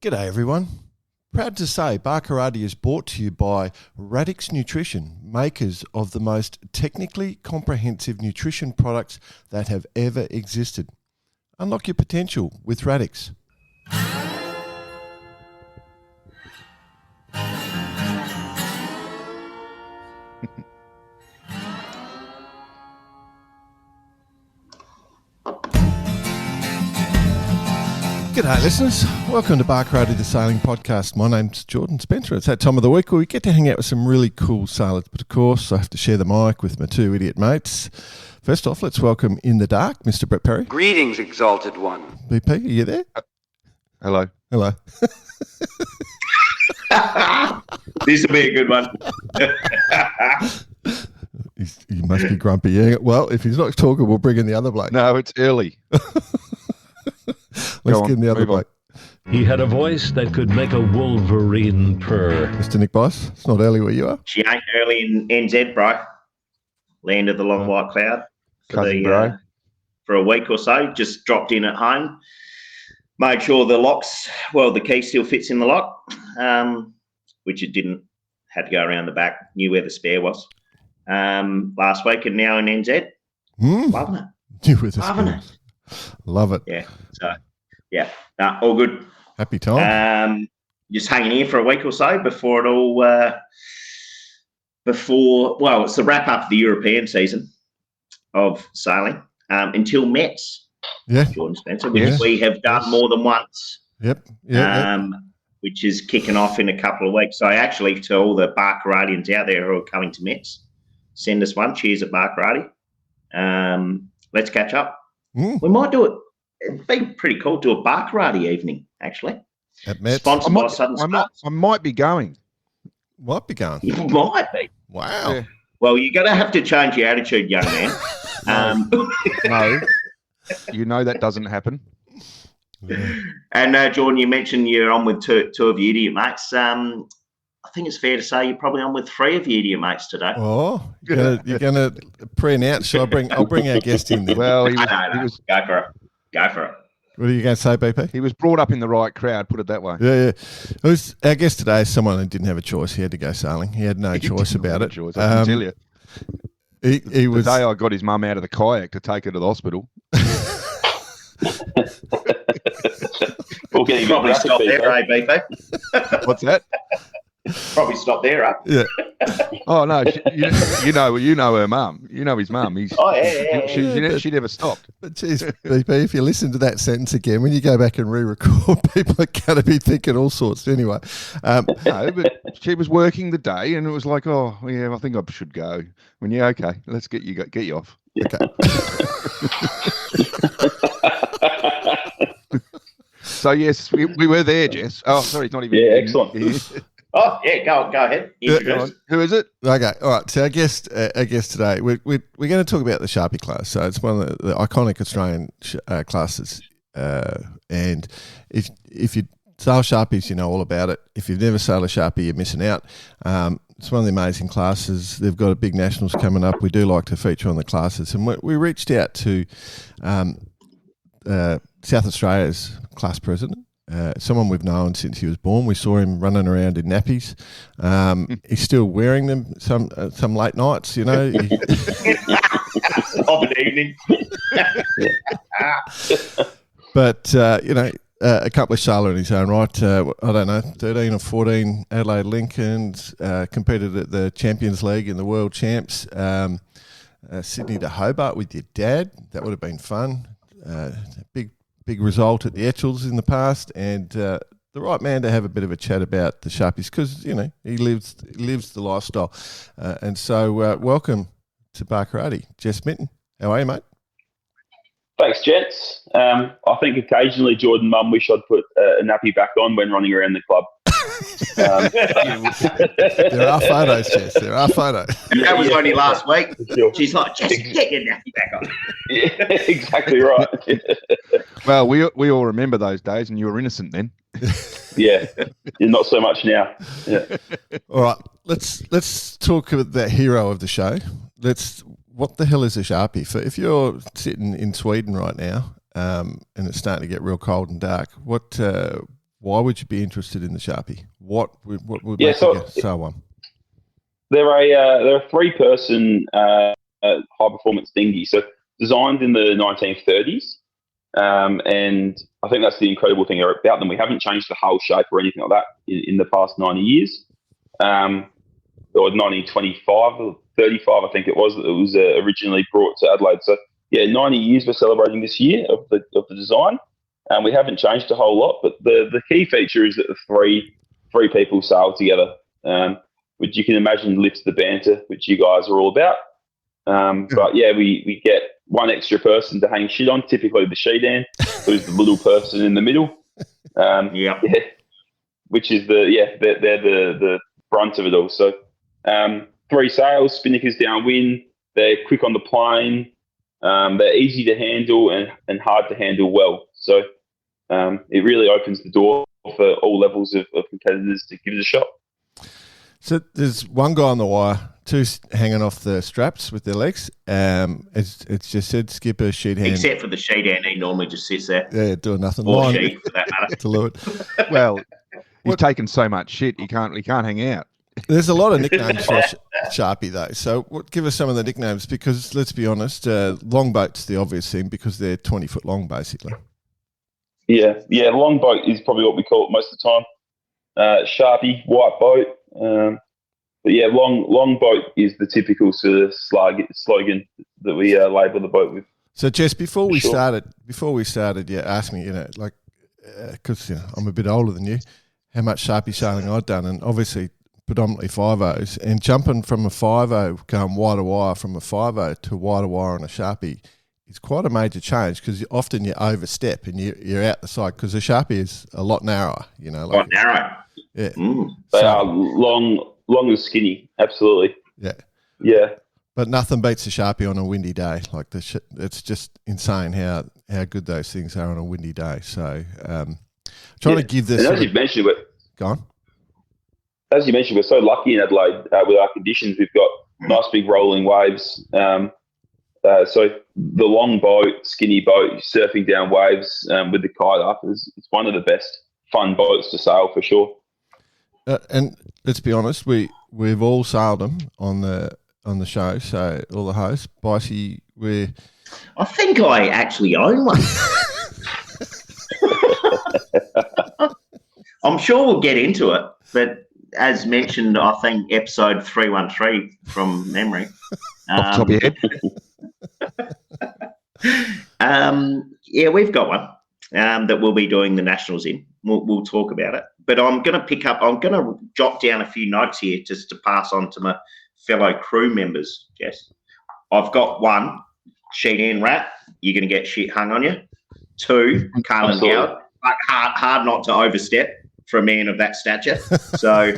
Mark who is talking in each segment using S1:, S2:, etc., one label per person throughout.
S1: G'day everyone. Proud to say Barkarati is brought to you by Radix Nutrition, makers of the most technically comprehensive nutrition products that have ever existed. Unlock your potential with Radix. G'day listeners, welcome to Barkarati the Sailing Podcast. My name's Jordan Spencer. It's that time of the week where we get to hang out with some really cool sailors, but of course I have to share the mic with my two idiot mates. First off, let's welcome in the dark, Mr. Brett Perry.
S2: Greetings, exalted one.
S1: BP, are you there?
S3: Hello.
S1: Hello.
S4: This will be a good one.
S1: He must be grumpy. Yeah. Well, if he's not talking, we'll bring in the other bloke.
S3: No, it's early.
S1: Let's get in the other bloke.
S5: He had a voice that could make a wolverine purr.
S1: Mr. Nick Bice, it's not early where you are.
S4: She ain't early in NZ, bro. Land of the long white cloud. For a week or so, just dropped in at home. Made sure the key still fits in the lock, which it didn't. Had to go around the back, knew where the spare was. Last week and now in NZ. Loving it.
S1: Knew where the
S4: Loving
S1: spare
S4: it.
S1: Love it.
S4: Yeah. So, yeah. All good.
S1: Happy time.
S4: Just hanging here for a week or so before it all, it's the wrap up of the European season of sailing until Mets.
S1: Yeah.
S4: Jordan Spencer, which we have done more than once.
S1: Yep. Yeah.
S4: Which is kicking off in a couple of weeks. So actually, to all the Barkaratians out there who are coming to Mets, send us one. Cheers at Barkarati. Let's catch up. We might do it. It'd be pretty cool to do a Barkarati evening, actually.
S1: At Mets.
S4: Sponsored by Southern Sparks.
S3: I might be going.
S1: Might be going.
S4: You might be.
S1: Wow.
S3: Yeah.
S4: Well, you're going to have to change your attitude, young man.
S3: No, you know that doesn't happen.
S1: Yeah.
S4: And Jordan, you mentioned you're on with two of your idiot mates. I think it's fair to say you're probably on with three of your idiot mates today.
S1: Oh, you're gonna pre-announce? I'll bring our guest in there.
S3: Well, he
S4: No.
S3: was
S4: Go for it.
S1: What are you going to say, BP?
S3: he was brought up in the right crowd. Put it that way.
S1: Yeah. It was our guest today is someone who didn't have a choice. He had to go sailing. He had no choice about it.
S3: Choice, I can tell you.
S1: He was.
S3: The day I got his mum out of the kayak to take her to the hospital.
S6: We'll get him
S4: Probably stop there, eh, BP?
S3: What's that?
S4: Probably stop there, huh?
S1: Yeah.
S3: Oh no, you know her mum. You know his mum. She never stopped.
S1: But geez, BP, if you listen to that sentence again, when you go back and re-record, people are going to be thinking all sorts. Anyway,
S3: No, but she was working the day, and it was like, oh yeah, I think I should go. When okay, let's get you off.
S1: okay.
S3: So yes, we were there, Jess. Oh, sorry, it's not even.
S6: Yeah, excellent.
S4: Oh, yeah, go ahead. Introduce.
S3: Who is it?
S1: Okay, all right. So our guest today, we're going to talk about the Sharpie class. So it's one of the iconic Australian classes, and if you sail Sharpies, you know all about it. If you've never sailed a Sharpie, you're missing out. It's one of the amazing classes. They've got a big nationals coming up. We do like to feature on the classes, and we reached out to South Australia's class president. Someone we've known since he was born. We saw him running around in nappies. He's still wearing them some late nights, you know.
S4: Of an evening.
S1: But, accomplished sailor in his own right. I don't know, 13 or 14 Adelaide Lincolns, competed at the Champions League in the World Champs. Sydney to Hobart with your dad. That would have been fun. Big result at the Etchells in the past, and the right man to have a bit of a chat about the Sharpies because he lives the lifestyle, and so welcome to Barkarati, Jess Mitton. How are you, mate?
S6: Thanks, gents. I think occasionally, Jordan, Mum, wish I'd put a nappy back on when running around the club.
S1: There are photos, Jess. There are photos.
S4: That was only last week.
S6: Sure.
S4: She's like, just get your nappy back on.
S6: Yeah, exactly right.
S3: Well, we all remember those days, and you were innocent then.
S6: Yeah, not so much now. Yeah.
S1: All right, let's talk about the hero of the show. What the hell is a Sharpie? If you're sitting in Sweden right now, and it's starting to get real cold and dark, what why would you be interested in the Sharpie? What would make you sell one?
S6: They're a 3-person high-performance dinghy. So designed in the 1930s. And I think that's the incredible thing about them. We haven't changed the hull shape or anything like that in the past 90 years. Or 1925 or 35, I think it was originally brought to Adelaide. So, 90 years we're celebrating this year of the design. We haven't changed a whole lot, but the key feature is that the three people sail together, which you can imagine lifts the banter, which you guys are all about. But we get one extra person to hang shit on, typically the she-dan, who's the little person in the middle. Which is they're the brunt of it all. So 3 sails, spinnakers downwind. They're quick on the plane. They're easy to handle and hard to handle well. So it really opens the door for all levels of competitors to give it a shot.
S1: So there's one guy on the wire, 2 hanging off the straps with their legs. It's just said skipper, sheet hand.
S4: Except for the she-dan, he normally just sits there.
S1: Yeah, doing nothing.
S4: Or she, for that matter.
S1: To lure it.
S3: Well, he's taken so much shit, he can't hang out.
S1: There's a lot of nicknames for Sharpie, though. So give us some of the nicknames, because let's be honest, longboat's the obvious thing because they're 20-foot long, basically.
S6: Yeah, longboat is probably what we call it most of the time. Sharpie, white boat. But long boat is the typical sort of slogan that we label the boat with.
S1: So, Jess, before we started, ask me, because I'm a bit older than you, how much Sharpie sailing I'd done, and obviously predominantly 5.0s, and jumping from a 5.0, going wire to wire from a 5.0 to wire to wire on a Sharpie is quite a major change, because often you overstep and you're out the side, because the Sharpie is a lot narrower.
S4: Lot narrow.
S1: Yeah,
S6: they are long and skinny. Absolutely. Yeah.
S1: But nothing beats the Sharpie on a windy day. It's just insane how good those things are on a windy day. So, trying to give this.
S6: And as you mentioned,
S1: go on.
S6: As you mentioned, we're so lucky in Adelaide with our conditions. We've got nice big rolling waves. So the long boat, skinny boat, surfing down waves with the kite up it's one of the best fun boats to sail for sure.
S1: And let's be honest, we've all sailed them on the show. So all the hosts, Bicey,
S4: I think I actually own one. I'm sure we'll get into it, but as mentioned, I think episode 313 from memory.
S3: Off the top of your
S4: head. We've got one that we'll be doing the nationals in. We'll talk about it. But I'm going to jot down a few notes here just to pass on to my fellow crew members, Jess. I've got 1, sheet-in rat. You're going to get shit hung on you. 2, Carl and Howard. But hard not to overstep for a man of that stature. So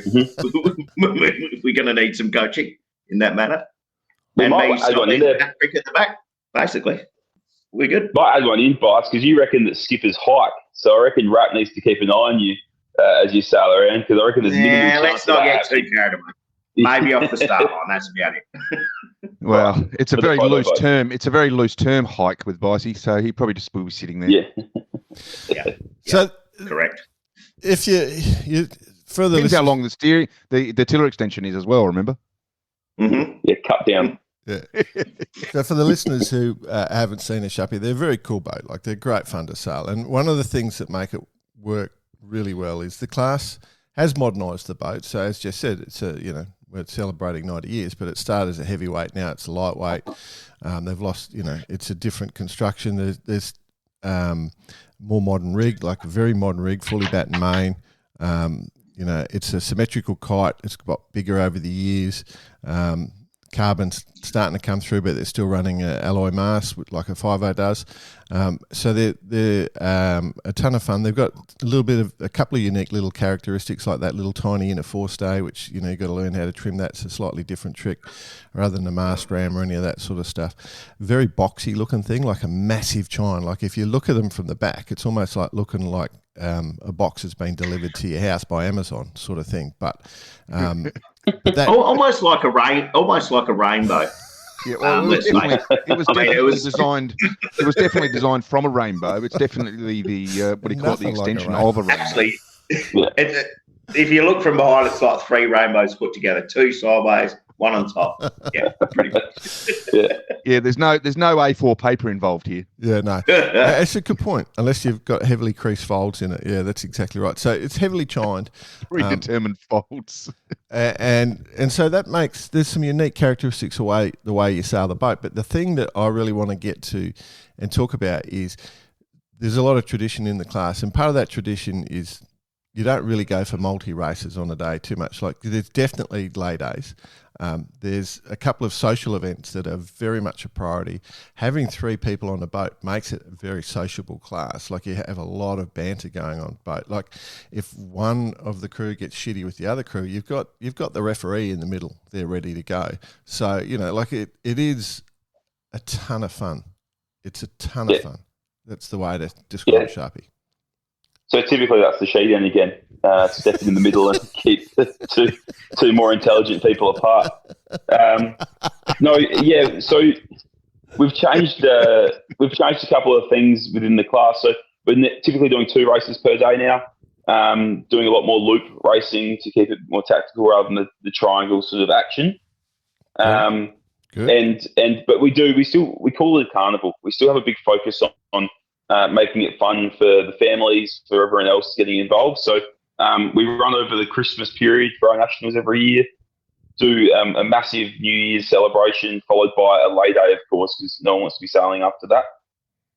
S4: we're going to need some coaching in that matter. And me stopping that trick at the back, basically. We're good.
S6: Might add one in, Bites, because you reckon that skippers hike. So I reckon Rat needs to keep an eye on you as you sail around, because I reckon there's minimal
S4: let's not get too carried away. Maybe off the start line, that's about it.
S3: Well, it's a very loose term. It's a very loose term, hike, with Bicey, so he probably just will be sitting there.
S6: Yeah.
S1: So
S4: correct.
S1: If you further,
S3: depends how long the steering, the tiller extension is as well. Remember?
S4: Mm-hmm.
S6: Yeah, cut down.
S1: Yeah. So for the listeners who haven't seen a Sharpie, they're a very cool boat. They're great fun to sail. And one of the things that make it work really well is the class has modernised the boat. So as Jess said, it's we're celebrating 90 years, but it started as a heavyweight. Now it's a lightweight. They've lost, it's a different construction. There's more modern rig, like a very modern rig, fully batten main. It's a symmetrical kite. It's got bigger over the years. Carbon's starting to come through, but they're still running an alloy mast like a 5.0 does. So they're a ton of fun. They've got a couple of unique little characteristics, like that little tiny inner forestay, which you've got to learn how to trim. That's a slightly different trick, rather than a mast ram or any of that sort of stuff. Very boxy looking thing, like a massive chine. Like if you look at them from the back, it's almost like looking like a box has been delivered to your house by Amazon, sort of thing. But
S4: almost like a rainbow.
S3: Yeah, well, it was definitely designed from a rainbow. It's definitely the what do you call it, the extension of a rainbow.
S4: Actually, If you look from behind, it's like 3 rainbows put together, 2 sideways, 1 on top. Yeah, pretty much.
S3: Yeah, there's no A4 paper involved here.
S1: Yeah, no. That's a good point. Unless you've got heavily creased folds in it. Yeah, that's exactly right. So it's heavily chined.
S3: Predetermined folds.
S1: And so that makes, there's some unique characteristics the way you sail the boat. But the thing that I really want to get to and talk about is there's a lot of tradition in the class. And part of that tradition is you don't really go for multi-races on a day too much. Like, there's definitely lay days. There's a couple of social events that are very much a priority. Having 3 people on a boat makes it a very sociable class. Like, you have a lot of banter going on boat. Like, if one of the crew gets shitty with the other crew, you've got the referee in the middle. They're ready to go. So, like it is a ton of fun. It's a ton of fun. That's the way to describe Sharpie.
S6: So typically that's the showdown again, stepping in the middle and keep the two more intelligent people apart. So we've changed a couple of things within the class. So we're typically doing 2 races per day now, doing a lot more loop racing to keep it more tactical rather than the triangle sort of action.
S1: Good.
S6: But we call it a carnival. We still have a big focus on making it fun for the families, for everyone else getting involved. So we run over the Christmas period for our nationals every year, do a massive New Year's celebration, followed by a lay day, of course, because no one wants to be sailing after that.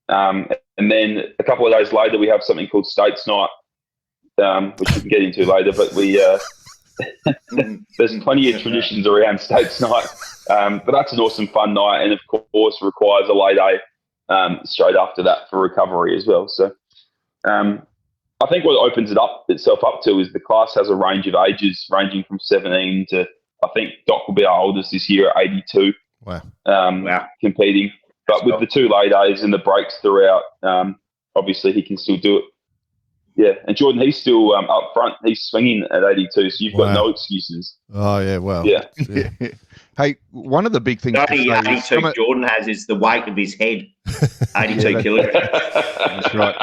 S6: And then a couple of days later, we have something called States Night, which we can get into later. But there's plenty of traditions around States Night. But that's an awesome, fun night, and of course requires a lay day straight after that for recovery as well. So I think what it opens itself up to is the class has a range of ages ranging from 17 to, I think Doc will be our oldest this year at 82.
S1: Wow.
S6: Competing. But with the 2 lay days and the breaks throughout, obviously he can still do it. Yeah, and Jordan, he's still up front. He's swinging at 82, so you've got no excuses.
S1: Oh, yeah, well.
S6: Yeah.
S3: Hey, one of the big things...
S4: The only 82 Jordan has is the weight of his head, 82 kilograms.
S3: That's right.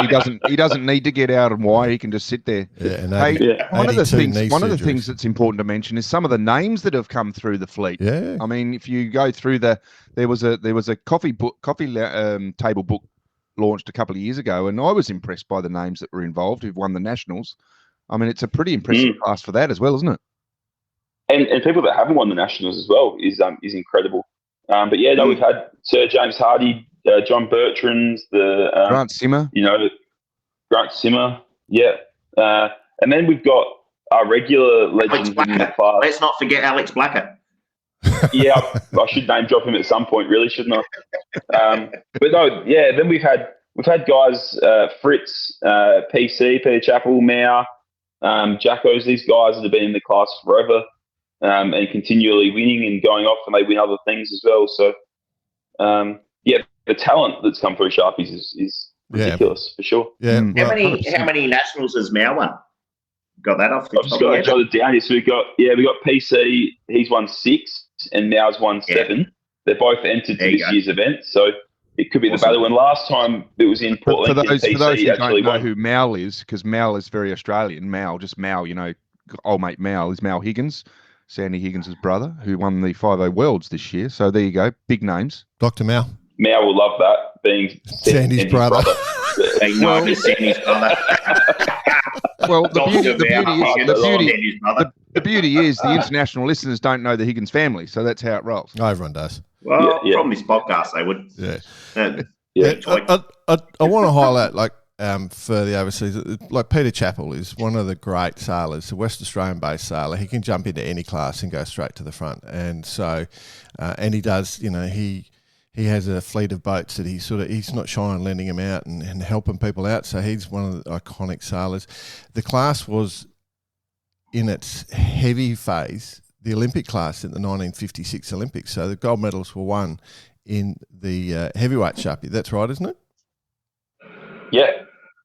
S3: He doesn't need to get out and why. He can just sit there.
S1: Yeah,
S3: one of the things that's important to mention is some of the names that have come through the fleet.
S1: Yeah.
S3: I mean, if you go through there was a coffee table book launched a couple of years ago, and I was impressed by the names that were involved who've won the nationals. I mean, it's a pretty impressive class for that as well, isn't it?
S6: And people that haven't won the nationals as well is incredible. But yeah, we've had Sir James Hardy, John Bertrand,
S3: Grant Simmer.
S6: Grant Simmer. Yeah. And then we've got our regular legends in the class.
S4: Let's not forget Alex Blackett.
S6: Yeah, I should name drop him at some point, really, shouldn't I? But no, yeah. Then we've had guys, Fritz, PC, Peter Chappell, Mao, Jackos. These guys that have been in the class forever, and continually winning and going off, and they win other things as well. So, the talent that's come through Sharpies is ridiculous for sure.
S1: Yeah.
S4: How many nationals has Mao won? Got that off the
S6: I've just got to jot it down here. So we got PC. He's won 6, and Mao's won 7. They're both entered to this year's event, so it could be the battle. And last time it was in Portland.
S3: For those who don't know who Mal is, because Mal is very Australian. Just Mal, old mate Mal is Mal Higgins, Sandy Higgins' brother, who won the 5-0 Worlds this year. So there you go, big names.
S1: Dr. Mal.
S6: Mal will love that, being
S1: Sandy's brother.
S4: Sandy's brother.
S3: Well, the beauty is the international listeners don't know the Higgins family, so that's how it rolls.
S1: Oh, everyone does.
S4: Well, from this podcast, they would.
S1: I want to highlight, for the overseas, like Peter Chappell is one of the great sailors, a West Australian-based sailor. He can jump into any class and go straight to the front, and so, and he does. He has a fleet of boats that he's not shy on lending them out and helping people out. So he's one of the iconic sailors. The class was in its heavy phase, the Olympic class at the 1956 Olympics. So the gold medals were won in the heavyweight Sharpie. That's right, isn't it?
S6: Yeah.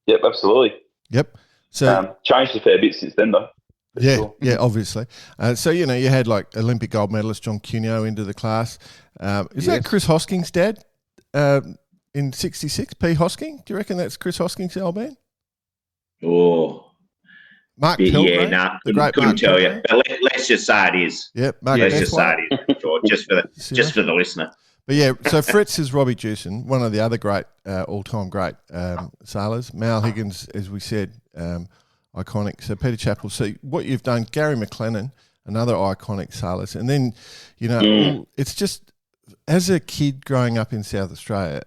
S6: Yep, absolutely.
S1: Yep. So
S6: changed a fair bit since then, though.
S1: Yeah, obviously. So, you had like Olympic gold medalist John Cuneo into the class. Is that Chris Hosking's dad in 66? P. Hosking? Do you reckon that's Chris Hosking's old man?
S4: Oh,
S1: Mark
S4: Yeah,
S1: Pilgrave,
S4: no,
S1: the great
S4: couldn't
S1: Mark
S4: tell you.
S1: Pilgrave.
S4: But let's just say it is.
S1: Yep, Mark
S4: Let's just say
S1: Bethwaite.
S4: it is. Sure, just for the listener.
S1: But yeah, so Fritz is Robbie Jewson, one of the other great, all-time great sailors. Mal Higgins, as we said, iconic. So Peter Chappell. So what you've done, Gary McLennan, another iconic sailors. And then, it's just, as a kid growing up in South Australia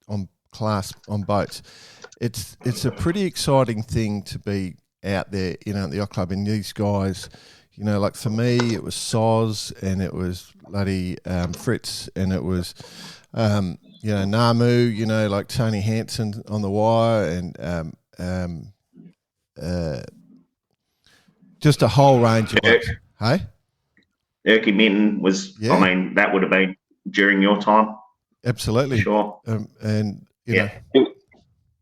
S1: on boats, it's a pretty exciting thing to be out there, at the yacht club. And these guys, like for me, it was Soz and it was bloody Fritz and it was, Namu, like Tony Hansen on the wire and just a whole range of ones. Hey?
S4: Erky Mitton was, that would have been during your time.
S1: Absolutely.
S4: Sure.
S1: And,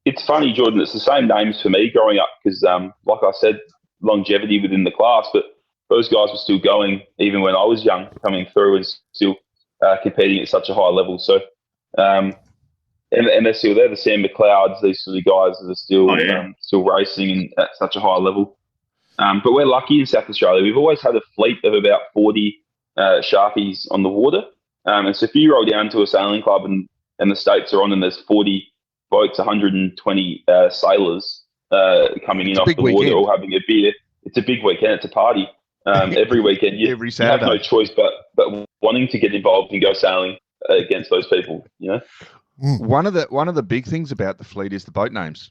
S6: It's funny, Jordan, it's the same names for me growing up because, like I said, longevity within the class, but those guys were still going even when I was young, coming through and still competing at such a high level. So, and they're still there, the Sam McLeods, these sort of guys that are still racing at such a high level. But we're lucky in South Australia. We've always had a fleet of about 40 Sharpies on the water. And so if you roll down to a sailing club and the States are on and there's 40 boats, 120 sailors coming in off the water all having a beer, it's a big weekend. It's a party. Every weekend,
S3: every Saturday.
S6: You have no choice but wanting to get involved and go sailing against those people.
S3: One of the big things about the fleet is the boat names.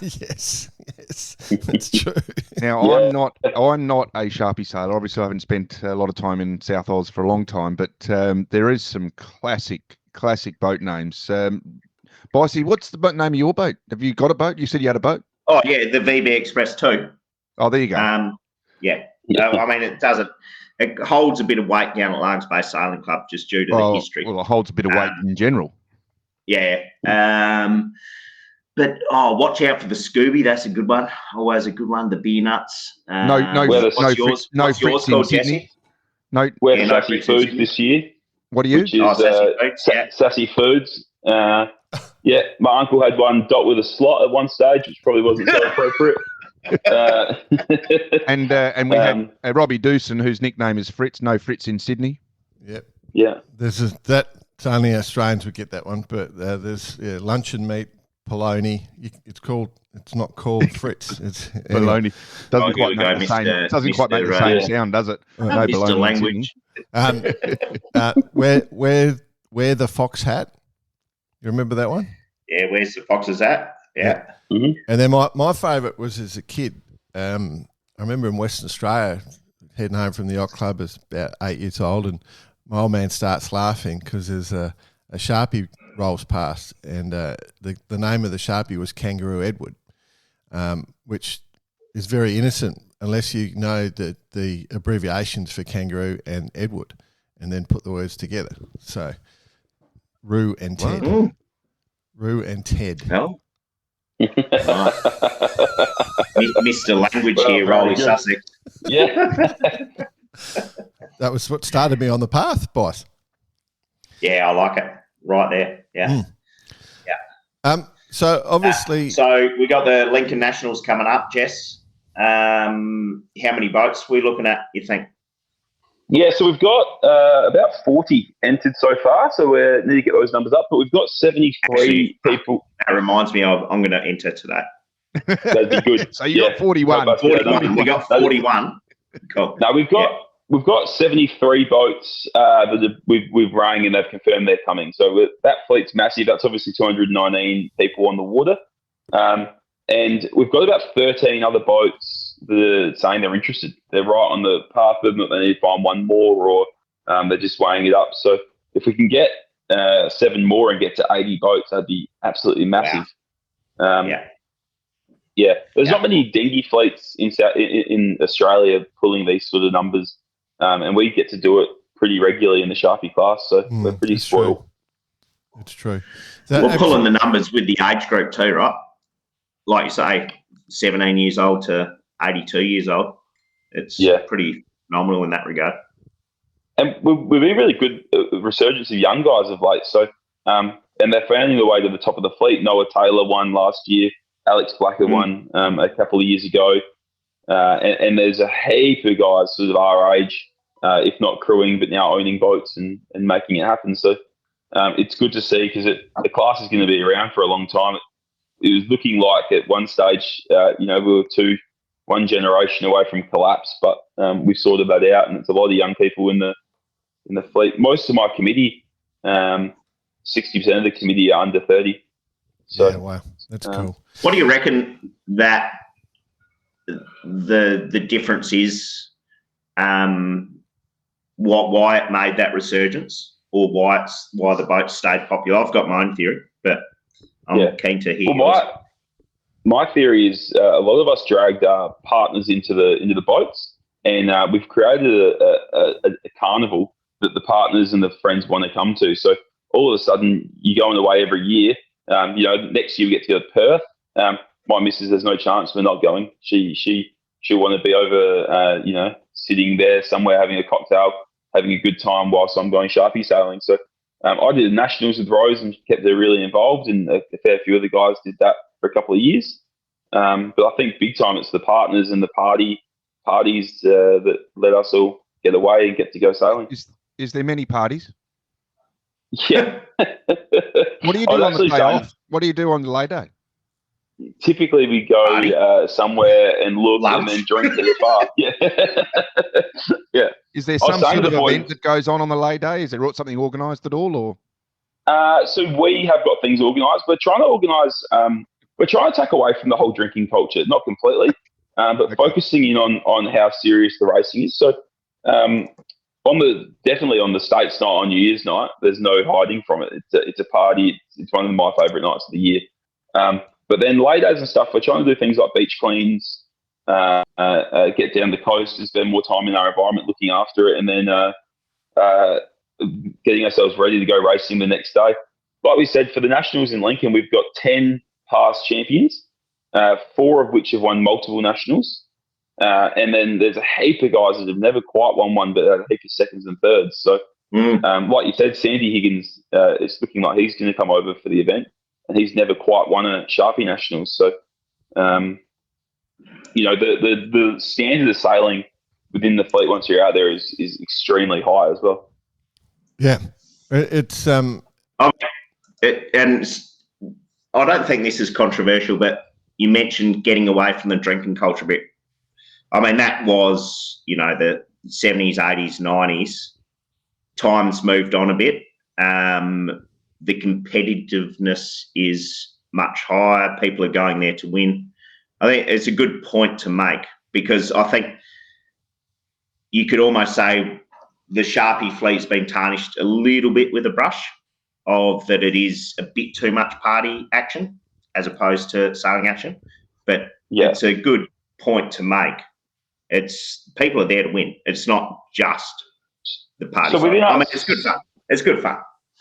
S1: yes, that's true.
S3: Now I'm not a Sharpie sailor. Obviously, I haven't spent a lot of time in South Oz for a long time, but there is some classic boat names. Bossy, what's the boat name of your boat? Have you got a boat? You said you had a boat.
S4: Oh yeah, the VB Express 2.
S3: Oh, there you go.
S4: Yeah. I mean, it holds a bit of weight down at Largs Bay Sailing Club just due to the history.
S3: Well, it holds a bit of weight in general.
S4: Yeah. But watch out for the Scooby. That's a good one. Always a good one. The Beer Nuts.
S3: What's yours called, Jesse? No,
S6: we're Sassy Foods this year.
S3: What are you?
S6: Which is Sassy Foods. My uncle had one dot with a slot at one stage, which probably wasn't so appropriate.
S3: And we had Robbie Dewson, whose nickname is Fritz. No Fritz in Sydney.
S1: Yep.
S6: Yeah.
S3: It's
S1: only Australians would get that one, but there's luncheon meat, polony. It's not called Fritz. It's
S3: polony. Doesn't quite make the same. Doesn't quite make the same sound, does it?
S4: No Mr. Language.
S1: Wear the fox hat. You remember that one?
S4: Yeah, where's the fox's hat? Yeah.
S6: Mm-hmm.
S1: And then my favourite was as a kid. I remember in Western Australia, heading home from the yacht club as about 8 years old, and my old man starts laughing because there's a Sharpie rolls past, and the name of the Sharpie was Kangaroo Edward, which is very innocent unless you know the abbreviations for kangaroo and Edward, and then put the words together. So, Roo and Ted.
S4: Wow.
S1: Roo and Ted.
S4: No. Mr. Language here, Rolly Sussex.
S6: Yeah.
S1: That was what started me on the path, boss.
S4: Yeah, I like it. Right there. Yeah. Yeah.
S1: So obviously,
S4: so we got the Lincoln Nationals coming up, Jess. How many boats are we looking at, you think?
S6: Yeah, so we've got about 40 entered so far, so we need to get those numbers up, but we've got 73 people.
S4: That reminds me of, I'm going to enter today.
S6: That'd be good.
S3: So you got 41.
S4: 41. We got 41. Cool.
S6: No, we've got 73 boats that we've rang and they've confirmed they're coming. So that fleet's massive. That's obviously 219 people on the water. And we've got about 13 other boats that are saying they're interested. They're right on the path of them. They need to find one more, or they're just weighing it up. So if we can get 7 more and get to 80 boats, that'd be absolutely massive.
S4: Wow.
S6: Yeah, there's not many dinghy fleets in Australia pulling these sort of numbers, and we get to do it pretty regularly in the Sharpie class, so we're pretty spoiled.
S1: It's true.
S4: We're pulling the numbers with the age group too, right? Like you say, 17 years old to 82 years old. It's pretty phenomenal in that regard.
S6: And we've been really good resurgence of young guys of late. So, and they're finding their way to the top of the fleet. Noah Taylor won last year. Alex Blacker won a couple of years ago. And there's a heap of guys sort of our age, if not crewing, but now owning boats and making it happen. So it's good to see because the class is going to be around for a long time. It was looking like at one stage, we were one generation away from collapse, but we've sorted that out, and it's a lot of young people in the fleet. Most of my committee, 60% of the committee are under 30. So,
S1: yeah, wow, that's cool.
S4: What do you reckon that the difference is? Why it made that resurgence, or why the boat stayed popular? I've got my own theory, but I'm keen to hear.
S6: Well, my theory is a lot of us dragged partners into the boats, and we've created a carnival that the partners and the friends want to come to. So all of a sudden, you're going away every year. Next year we get to go to Perth. My missus, there's no chance we're not going. She'll want to be over, sitting there somewhere having a cocktail, having a good time whilst I'm going Sharpie sailing. So I did the Nationals with Rose and kept her really involved, and a fair few of the guys did that for a couple of years. But I think big time it's the partners and the parties that let us all get away and get to go sailing.
S3: Is there many parties?
S6: Yeah.
S3: What do you do on the day off? What do you do on the lay day?
S6: Typically, we go somewhere and look and then drink at the bar. Yeah. Yeah.
S3: Is there some sort of event that goes on the lay day? Is there something organised at all, or?
S6: So we have got things organised. We're trying to organise. We're trying to take away from the whole drinking culture, not completely, but focusing in on how serious the racing is. So, definitely on the States night, on New Year's night, there's no hiding from it. It's a party. It's one of my favourite nights of the year. But then lay days and stuff, we're trying to do things like beach cleans, get down the coast and spend more time in our environment looking after it, and then getting ourselves ready to go racing the next day. Like we said, for the Nationals in Lincoln, we've got 10 past champions, 4 of which have won multiple Nationals. And then there's a heap of guys that have never quite won one, but a heap of seconds and thirds. So, like you said, Sandy Higgins is looking like he's going to come over for the event, and he's never quite won a Sharpie Nationals. So, the standard of sailing within the fleet once you're out there is extremely high as well.
S1: Yeah, it's
S4: and I don't think this is controversial, but you mentioned getting away from the drinking culture a bit. I mean, that was, the 70s, 80s, 90s. Times moved on a bit. The competitiveness is much higher. People are going there to win. I think it's a good point to make, because I think you could almost say the Sharpie fleet's been tarnished a little bit with a brush of that it is a bit too much party action as opposed to sailing action. But it's a good point to make. It's people are there to win. It's not just the party. So it's good fun. It's good fun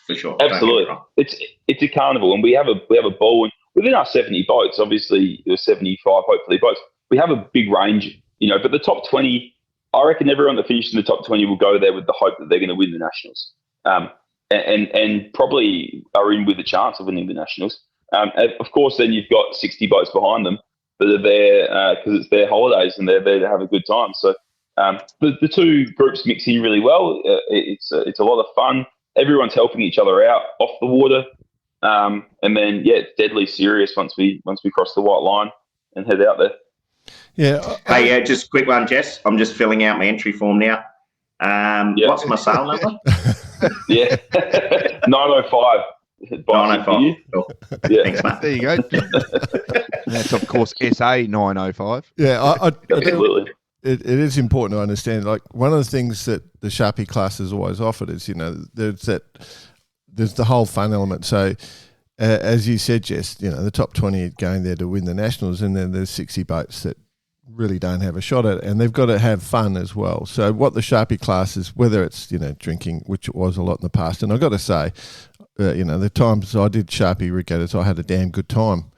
S4: for sure.
S6: Absolutely, it's a carnival, and we have a ball. And within our 70 boats, obviously there's 75 hopefully boats. We have a big range, But the top 20, I reckon everyone that finishes in the top 20 will go there with the hope that they're going to win the Nationals, and probably are in with a chance of winning the Nationals. Of course, then you've got 60 boats behind them that are there because it's their holidays and they're there to have a good time. So the two groups mix in really well. It's a lot of fun. Everyone's helping each other out off the water, and then it's deadly serious once we cross the white line and head out there.
S1: Yeah.
S4: Hey, just a quick one, Jess. I'm just filling out my entry form now. What's my sale number?
S6: 905.
S4: 905. Cool.
S6: Yeah.
S4: Thanks, mate.
S3: There you go. That's, of course, SA 905.
S1: Yeah,
S6: absolutely.
S1: It is important to understand. Like, one of the things that the Sharpie class has always offered is, there's the whole fun element. So, as you said, Jess, the top 20 are going there to win the Nationals, and then there's 60 boats that really don't have a shot at it, and they've got to have fun as well. So what the Sharpie class is, whether it's drinking, which it was a lot in the past, and I've got to say, the times I did Sharpie regattas, I had a damn good time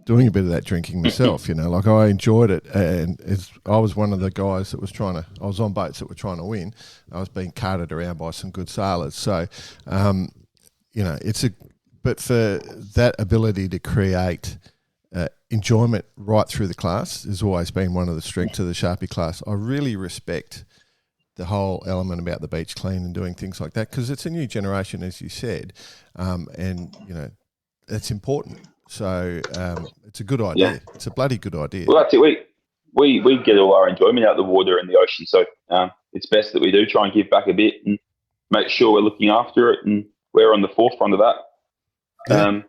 S1: doing a bit of that drinking myself. Like, I enjoyed it, and I was one of the guys that was I was on boats that were trying to win. I was being carted around by some good sailors. So, but for that ability to create enjoyment right through the class has always been one of the strengths of the Sharpie class. I really respect the whole element about the beach clean and doing things like that, because it's a new generation, as you said, and it's important. So it's a good idea. Yeah. It's a bloody good idea.
S6: Well, that's it. We get all our enjoyment out of the water and the ocean, so it's best that we do try and give back a bit and make sure we're looking after it, and we're on the forefront of that. Yeah.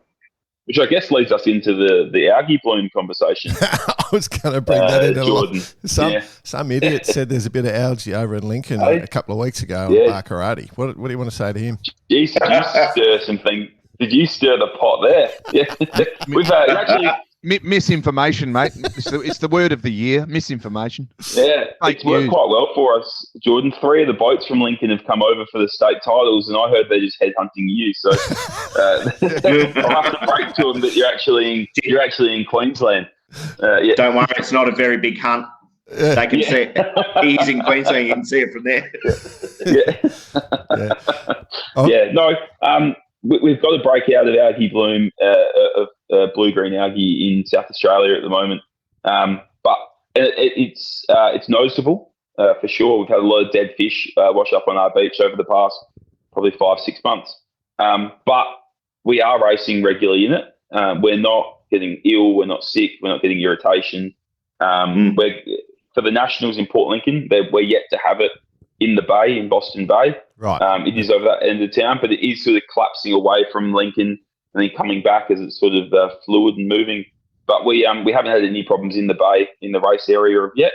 S6: Which I guess leads us into the algae bloom conversation.
S1: I was going to bring that into
S6: Jordan.
S1: Some idiot said there's a bit of algae over in Lincoln a couple of weeks ago on Bar Karate. What do you want to say to him?
S6: Jeez, did you stir the pot there? Yeah, we've actually
S3: misinformation, mate. It's the word of the year. Misinformation.
S6: Yeah, it's worked quite well for us, Jordan. 3 of the boats from Lincoln have come over for the state titles, and I heard they're just headhunting you. So I'll have to break to them that you're actually in Queensland. Yeah.
S4: Don't worry, it's not a very big hunt. Yeah. They can see it. He's in Queensland. You can see it from
S6: there. We've got a breakout of algae bloom, of blue-green algae in South Australia at the moment, but it's noticeable for sure. We've had a lot of dead fish wash up on our beach over the past probably 5-6 months, but we are racing regularly in it. We're not getting ill, we're not sick, we're not getting irritation. For the Nationals in Port Lincoln, we're yet to have it in the bay, in Boston Bay.
S1: Right.
S6: It is over that end of town, but it is sort of collapsing away from Lincoln and then coming back as it's sort of fluid and moving. But we haven't had any problems in the bay, in the race area yet.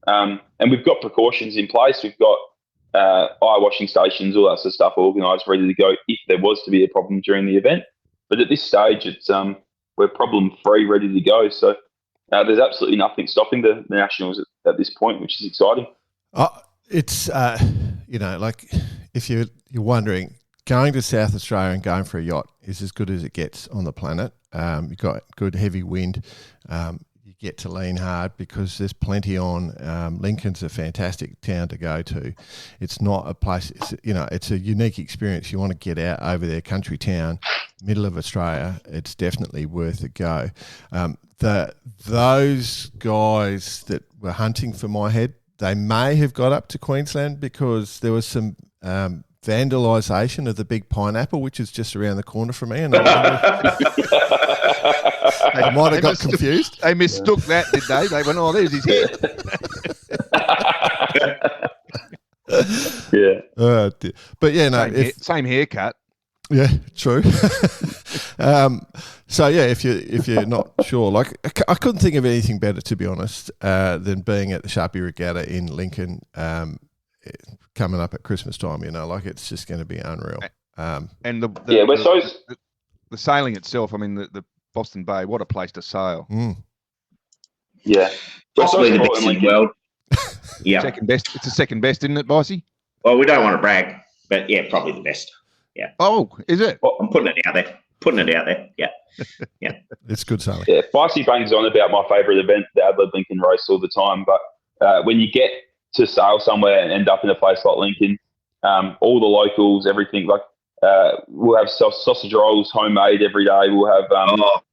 S6: And we've got precautions in place. We've got eye washing stations, all that sort of stuff organised, ready to go if there was to be a problem during the event. But at this stage, it's we're problem free, ready to go. So there's absolutely nothing stopping the Nationals at this point, which is exciting.
S1: It's like if you're wondering, going to South Australia and going for a yacht is as good as it gets on the planet. You've got good heavy wind. You get to lean hard because there's plenty on. Lincoln's a fantastic town to go to. It's not a place. It's a unique experience. You want to get out over there, country town, middle of Australia. It's definitely worth a go. Those guys that were hunting for my head, they may have got up to Queensland because there was some vandalisation of the big pineapple, which is just around the corner from me. And they might have got confused.
S3: They mistook that, did they? They went, there's his head.
S6: Yeah.
S1: But yeah, no.
S3: Same haircut.
S1: Yeah, true. So yeah, if you're not sure, like I couldn't think of anything better, to be honest, than being at the Sharpie Regatta in Lincoln, coming up at Christmas time. Like it's just going to be unreal.
S3: And the sailing itself. I mean, the Boston Bay, what a place to sail.
S6: Yeah,
S4: possibly the best in the world. Yeah,
S3: second best. It's the second best, isn't it, Bossy?
S4: Well, we don't want to brag, but yeah, probably the best. Yeah.
S3: Oh, is it?
S4: Well, I'm putting it out there. Yeah. Yeah.
S1: It's good sailing.
S6: Yeah. Bicey bangs on about my favourite event, the Adelaide Lincoln race, all the time. But when you get to sail somewhere and end up in a place like Lincoln, all the locals, everything, like we'll have sausage rolls homemade every day. We'll have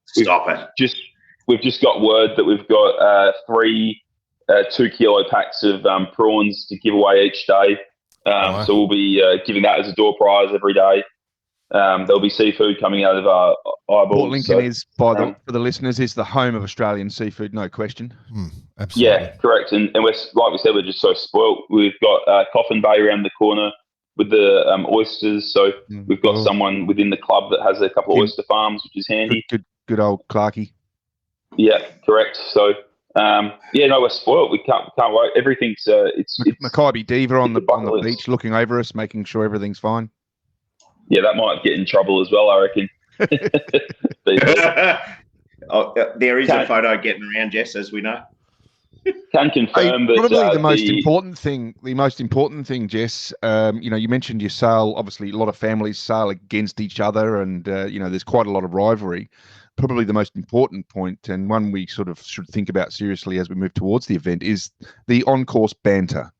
S4: stop it.
S6: We've just got word that we've got 3 2-kilo packs of prawns to give away each day. So we'll be giving that as a door prize every day. There'll be seafood coming out of our eyeballs.
S3: Port Lincoln is, for the listeners, is the home of Australian seafood, no question.
S1: Absolutely.
S6: Yeah, correct. And we're, like we said, we're just so spoilt. We've got Coffin Bay around the corner with the oysters. So we've got someone within the club that has a couple of oyster farms, which is handy.
S3: Good old Clarkie.
S6: Yeah, correct. So we're spoiled. We can't wait. Everything's it's
S3: Mackay Diva on the beach looking over us, making sure everything's fine.
S6: Yeah, that might get in trouble as well, I reckon.
S4: There is a photo getting around, Jess, as we know.
S6: Can confirm that
S3: probably the most important thing, Jess. You mentioned you sail. Obviously, a lot of families sail against each other, and there's quite a lot of rivalry. Probably the most important point, and one we sort of should think about seriously as we move towards the event, is the on-course banter.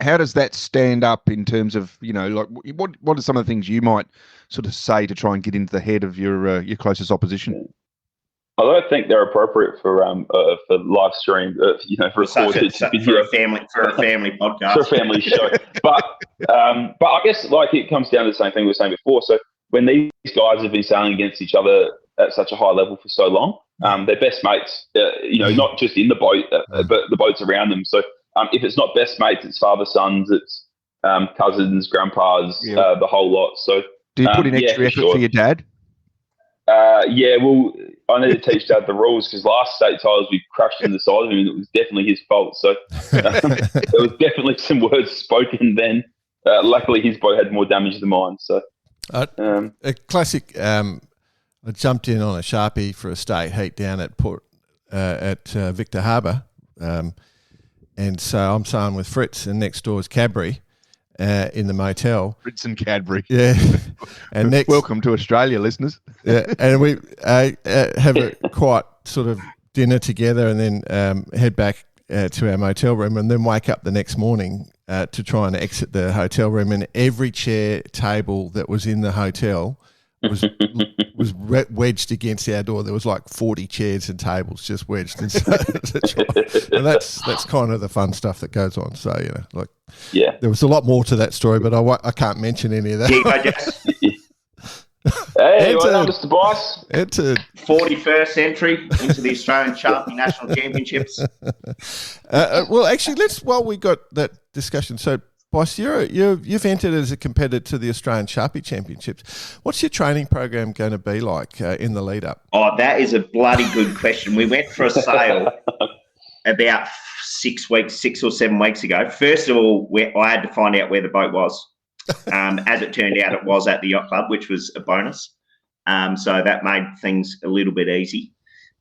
S3: how does that stand up in terms of, like what are some of the things you might sort of say to try and get into the head of your closest opposition?
S6: I don't think they're appropriate for live stream, for a family podcast, for a family show. But I guess it comes down to the same thing we were saying before. So when these guys have been sailing against each other at such a high level for so long, they're best mates. Not just in the boat, but the boats around them. So if it's not best mates, it's father sons, it's cousins, grandpas, the whole lot. So
S3: do you put in extra effort for your dad?
S6: Well, I need to teach Dad the rules because last state titles we crashed into the side of him and it was definitely his fault. So there was definitely some words spoken then. Luckily, his boat had more damage than mine. So
S1: a classic. I jumped in on a Sharpie for a state heat down at Port at Victor Harbour, and so I'm sailing with Fritz, and next door is Cadbury. In the motel,
S3: Fritz and Cadbury.
S1: Yeah, and next,
S3: welcome to Australia, listeners.
S1: Yeah, and we have a quiet sort of dinner together, and then head back to our motel room, and then wake up the next morning to try and exit the hotel room. And every chair, table that was in the hotel was wedged against our door. There was like 40 chairs and tables just wedged, and so and that's kind of the fun stuff that goes on. So there was a lot more to that story, but I can't mention any of that.
S6: Hey, well done, Mr. Boss.
S1: Entered
S4: 41st century into the Australian Sharpie National Championships.
S1: Well, actually, while we got that discussion, so Boss, you've entered as a competitor to the Australian Sharpie Championships. What's your training program going to be like in the lead up?
S4: Oh, that is a bloody good question. We went for a sail about 6 or 7 weeks ago. First of all, I had to find out where the boat was. As it turned out, it was at the yacht club, which was a bonus. So that made things a little bit easy.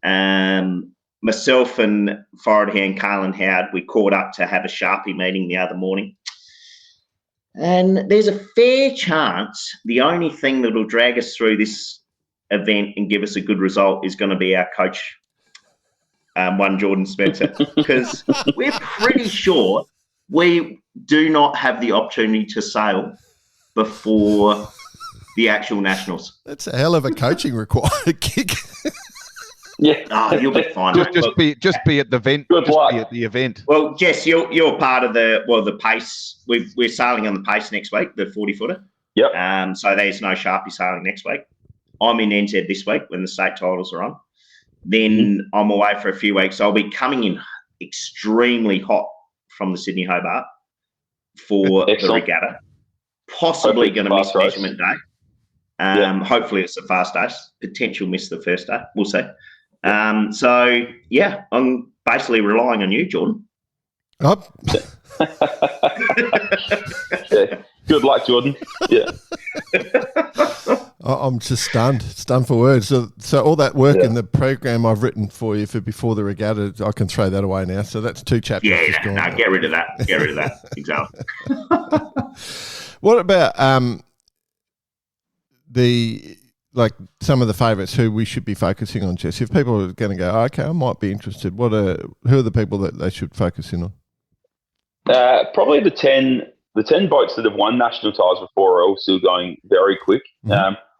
S4: Myself and forward hand Carlin Howard, we caught up to have a Sharpie meeting the other morning. And there's a fair chance the only thing that will drag us through this event and give us a good result is going to be our coach, one Jordan Spencer, because we're pretty sure we do not have the opportunity to sail before the actual nationals.
S1: That's a hell of a coaching required gig.
S4: Yeah, you'll be fine.
S3: Just be at the event. Good luck. Be at the event.
S4: Well, Jess, you're part of the pace. We're sailing on the pace next week, the 40-footer.
S6: Yep.
S4: So there's no Sharpie sailing next week. I'm in NZ this week when the state titles are on. Then I'm away for a few weeks. I'll be coming in extremely hot from the Sydney Hobart for the regatta. Possibly going to miss measurement day. Hopefully it's a fast race. Potential miss the first day. We'll see. So I'm basically relying on you, Jordan.
S1: Oh.
S6: Good luck, Jordan. Yeah.
S1: I'm just stunned for words. So all that work in the program I've written for you for before the regatta, I can throw that away now. So that's 2 chapters.
S4: Yeah, get rid of that. Get rid of that. Exactly.
S1: What about some of the favourites who we should be focusing on, Jess? If people are going to go, okay, I might be interested, who are the people that they should focus in on?
S6: Probably the 10 boats that have won national titles before are all still going very quick.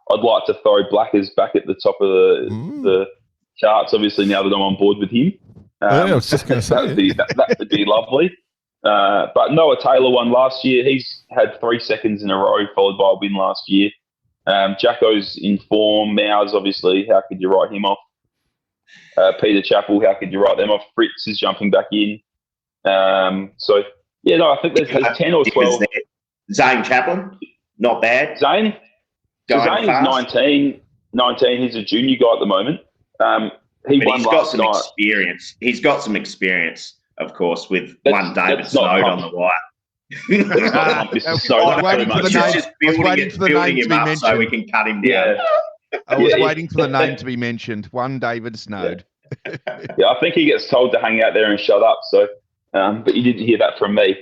S6: I'd like to throw Blackers back at the top of the charts, obviously, now that I'm on board with him.
S1: I was just going to say.
S6: That would be lovely. But Noah Taylor won last year. He's had 3 seconds in a row, followed by a win last year. Jacko's in form. Mowers, obviously, how could you write him off? Peter Chappell, how could you write them off? Fritz is jumping back in. I think there's 10 or 12.
S4: Zane Chaplin, not bad.
S6: Zane is 19. He's a junior guy at the moment. He's got some
S4: experience. He's got some experience, of course, with one David Snowd on the wire.
S3: I was waiting for the name to be mentioned
S4: so we can cut him down.
S3: I was waiting for the name to be mentioned. One David Snowd.
S6: I think he gets told to hang out there and shut up. So, but you didn't hear that from me.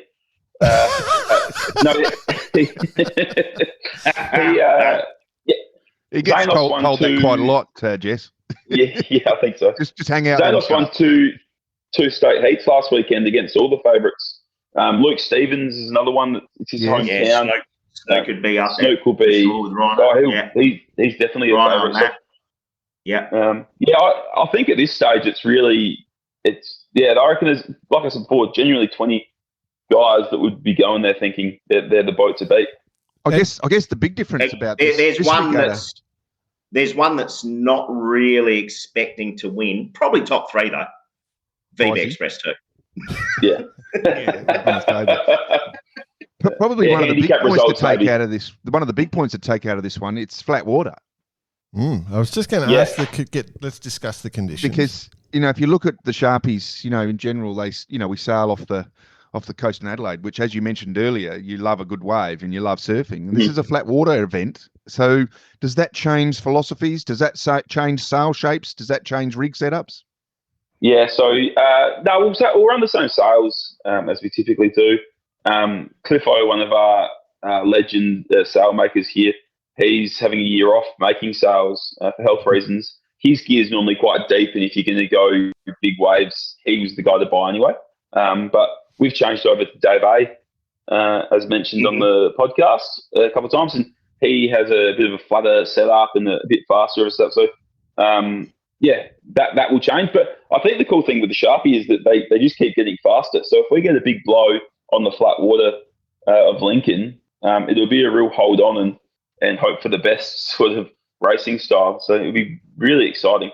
S3: He gets told that quite a lot, Jess.
S6: Yeah, I think so.
S3: Just hang out.
S6: Zanos won two state heats last weekend against all the favourites. Luke Stevens is another one it's his hometown.
S4: Snook could be up there.
S6: Snook will be.
S4: Sure, with Rhino.
S6: He's definitely a
S4: Rhino
S6: favourite. I think at this stage I reckon there's, like I said before, genuinely 20 guys that would be going there thinking they're the boat to beat.
S3: I guess the big difference about
S4: there's one that's not really expecting to win. Probably top 3 though. VB Express 2.
S6: Yeah.
S3: Probably one of the big points to take out of this. One of the big points to take out of this one. It's flat water.
S1: I was just going to ask. Let's discuss the conditions
S3: because if you look at the Sharpies, in general, they we sail off the coast in Adelaide, which, as you mentioned earlier, you love a good wave and you love surfing. And this is a flat water event. So does that change philosophies? Does that change sail shapes? Does that change rig setups?
S6: Yeah, so we'll run the same sails as we typically do. Cliffo, one of our legend sail makers here, he's having a year off making sails for health reasons. His gear's normally quite deep, and if you're going to go big waves, he was the guy to buy anyway. But we've changed over to Dave A, as mentioned on the podcast a couple of times, and he has a bit of a flatter setup and a bit faster and stuff. So, that will change. But I think the cool thing with the Sharpie is that they just keep getting faster. So if we get a big blow on the flat water of Lincoln, it'll be a real hold on and hope for the best sort of racing style. So it'll be really exciting.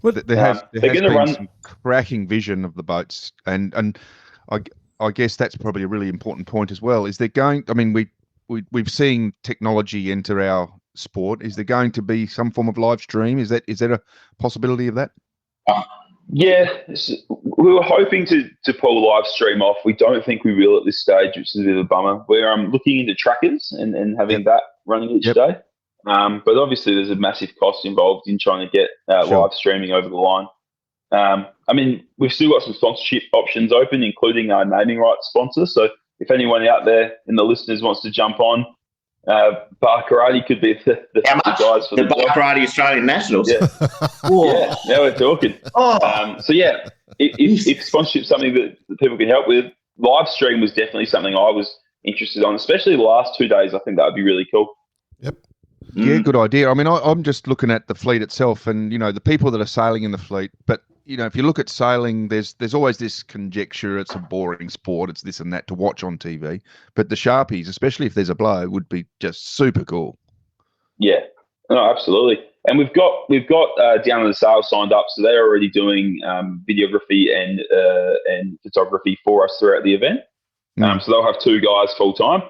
S3: Well, there has been some cracking vision of the boats, and I guess that's probably a really important point as well. Is there going? I mean, we've seen technology enter our sport. Is there going to be some form of live stream? Is there a possibility of that?
S6: Yeah, we were hoping to pull a live stream off. We don't think we will at this stage, which is a bit of a bummer. We're looking into trackers and having that running each day. But obviously there's a massive cost involved in trying to get live streaming over the line. I mean, we've still got some sponsorship options open, including our naming rights sponsor. So if anyone out there in the listeners wants to jump on, Bar Karate could be the guys for
S4: the Bar Karate Australian Nationals.
S6: Yeah. Yeah, now we're talking. If sponsorship is something that people can help with, live stream was definitely something I was interested on, especially the last 2 days. I think that would be really cool.
S1: Yep.
S3: Yeah, good idea. I mean, I'm just looking at the fleet itself and, the people that are sailing in the fleet. But, if you look at sailing, there's always this conjecture. It's a boring sport. It's this and that to watch on TV. But the Sharpies, especially if there's a blow, would be just super cool.
S6: Yeah, no, absolutely. And we've got Down on the Sail signed up. So they're already doing videography and photography for us throughout the event. So they'll have 2 guys full time.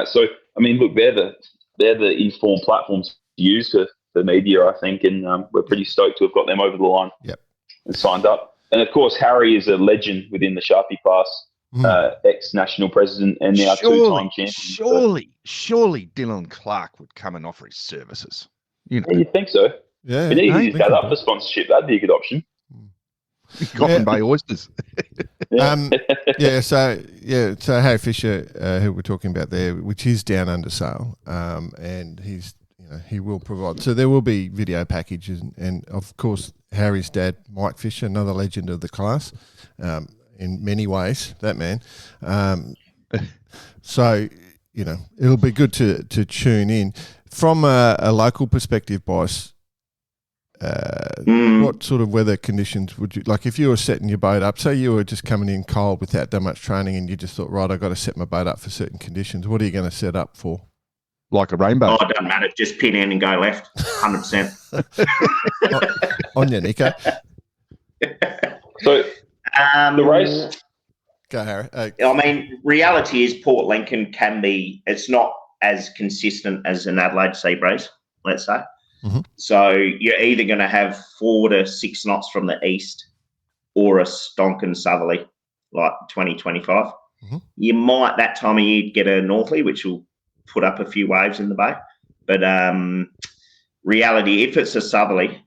S6: So, I mean, look, they're the informed platforms to use for media, I think, and we're pretty stoked to have got them over the line.
S1: Yep.
S6: And signed up. And of course, Harry is a legend within the Sharpie class, ex-national president and now 2-time champion.
S3: Surely Dylan Clark would come and offer his services.
S6: Yeah, you'd think so.
S1: Yeah.
S6: We need to use that up for sponsorship. That'd be a good option.
S3: Coffin Bay oysters.
S1: So Harry Fisher, who we're talking about there, which is Down Under Sail, and he will provide. So there will be video packages, and of course Harry's dad, Mike Fisher, another legend of the class, in many ways. That man. So it'll be good to tune in from a local perspective, boss. What sort of weather conditions would you like if you were setting your boat up? Say you were just coming in cold without that much training, and you just thought, right, I've got to set my boat up for certain conditions. What are you going to set up for?
S3: Like a rainbow.
S4: Oh, it doesn't matter. Just pin in and go left, 100%.
S1: On you, Nico.
S6: So the race.
S1: Go, Harry.
S4: I mean, reality is Port Lincoln it's not as consistent as an Adelaide sea breeze, let's say. Mm-hmm. So you're either going to have 4 to 6 knots from the east or a stonking southerly, like 20-25. Mm-hmm. You might that time of year get a northerly, which will put up a few waves in the bay. But reality, if it's a southerly,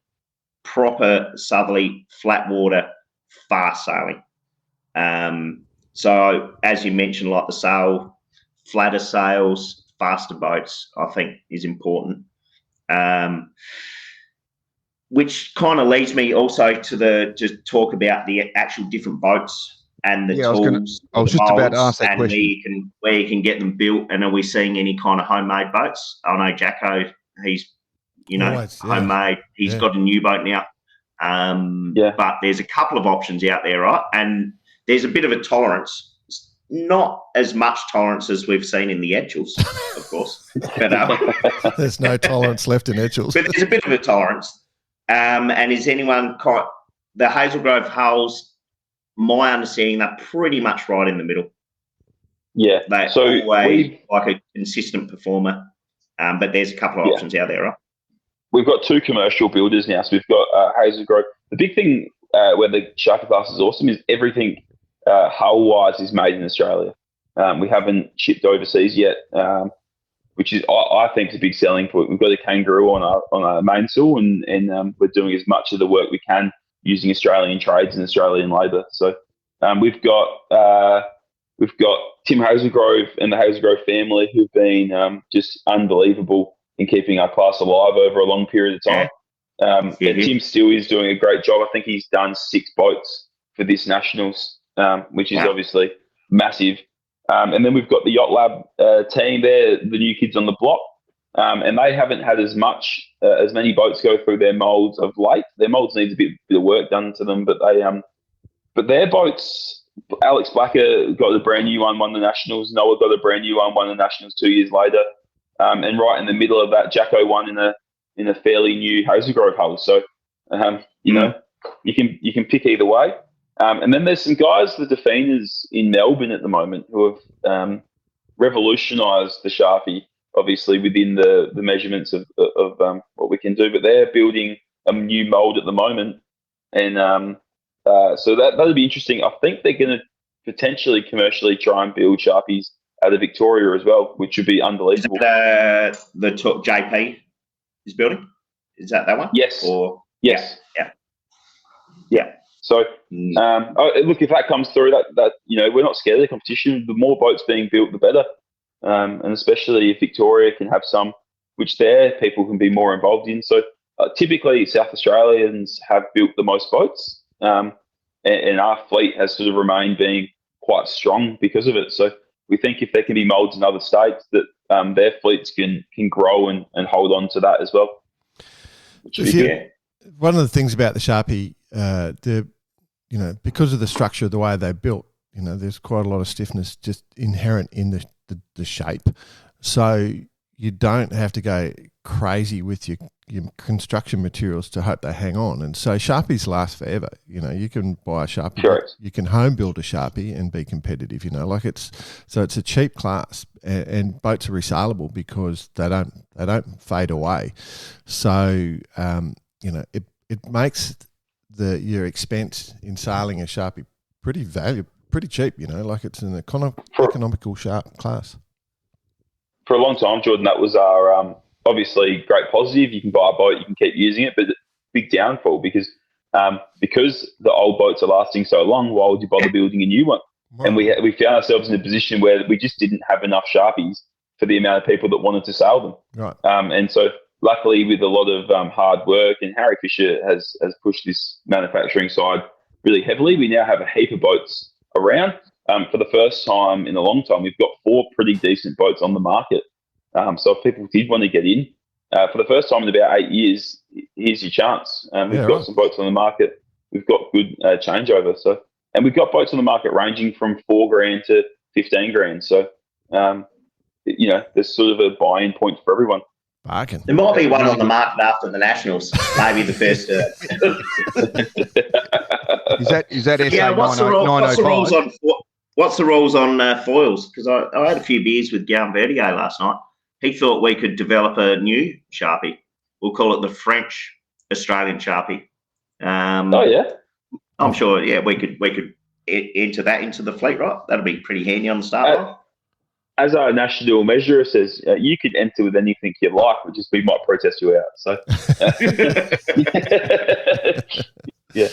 S4: proper southerly, flat water, fast sailing. So as you mentioned, like the sail, flatter sails, faster boats, I think is important. Which kind of leads me also to talk about the actual different boats and the tools.
S3: I was just about to ask that
S4: and
S3: question.
S4: Where you can get them built, and are we seeing any kind of homemade boats? I know Jacko, he's homemade. He's got a new boat now. But there's a couple of options out there, right? And there's a bit of a tolerance. Not as much tolerance as we've seen in the Etchels, of course. But,
S1: there's no tolerance left in Etchels.
S4: But there's a bit of a tolerance. And is anyone the Hazelgrove hulls, my understanding, they're pretty much right in the middle.
S6: Yeah.
S4: They're always like a consistent performer. But there's a couple of options out there, right?
S6: We've got 2 commercial builders now. So we've got Hazelgrove. The big thing where the Sharpie class is awesome is everything hull-wise is made in Australia. We haven't shipped overseas yet, which is I think is a big selling point. We've got a Kangaroo on our mainsail, and we're doing as much of the work we can using Australian trades and Australian labour. So we've got Tim Hazelgrove and the Hazelgrove family who've been just unbelievable in keeping our class alive over a long period of time. And Tim still is doing a great job. I think he's done 6 boats for this Nationals, which is obviously massive. And then we've got the Yacht Lab team there, the new kids on the block, and they haven't had as many boats go through their moulds of late. Their moulds needs a bit of work done to them, but their boats. Alex Blacker got a brand new one, won the Nationals. Noah got a brand new one, won the Nationals 2 years later. And right in the middle of that, Jacko won in a fairly new Hazelgrove hull. So you know, you can pick either way. And then there's some guys, the Definers in Melbourne at the moment, who have revolutionised the Sharpie, obviously within the measurements of what we can do. But they're building a new mould at the moment, and so that'll be interesting. I think they're going to potentially commercially try and build Sharpies out of Victoria as well, which would be unbelievable.
S4: Is that, the JP is building? Is that one?
S6: Yes.
S4: Yes. Yeah.
S6: So, look, if that comes through, that we're not scared of the competition. The more boats being built, the better. And especially if Victoria can have some, which their people can be more involved in. So, typically, South Australians have built the most boats, and our fleet has sort of remained being quite strong because of it. So, we think if there can be moulds in other states, that their fleets can grow and hold on to that as well.
S1: One of the things about the Sharpie, because of the structure of the way they're built, there's quite a lot of stiffness just inherent in the shape. So you don't have to go crazy with your construction materials to hope they hang on. And so Sharpies last forever. You can buy a Sharpie,
S6: sure.
S1: You can home build a Sharpie and be competitive. It's a cheap class, and boats are resaleable because they don't fade away. So it makes your expense in sailing a Sharpie pretty cheap. It's an economical sharp class.
S6: For a long time, Jordan, that was our obviously great positive. You can buy a boat, you can keep using it, but big downfall because the old boats are lasting so long. Why would you bother building a new one? Wow. And we found ourselves in a position where we just didn't have enough Sharpies for the amount of people that wanted to sail them.
S1: Right.
S6: And so luckily, with a lot of hard work, and Harry Fisher has pushed this manufacturing side really heavily, we now have a heap of boats around. For the first time in a long time, we've got 4 pretty decent boats on the market. So if people did want to get in, for the first time in about 8 years, here's your chance. We've got some boats on the market. We've got good changeover. So, and we've got boats on the market ranging from $4,000 to $15,000. So, there's sort of a buy-in point for everyone.
S1: Bargain.
S4: There might be one on the market after the Nationals, maybe the first.
S3: Is that SA 905?
S4: What's the rules on foils? Because I had a few beers with Guillaume Verdier last night. He thought we could develop a new Sharpie. We'll call it the French Australian Sharpie. I'm sure. Yeah, we could enter that into the fleet, right? That'll be pretty handy on the start line.
S6: As our national measurer says, you could enter with anything you like, which is we might protest you out. So, yeah.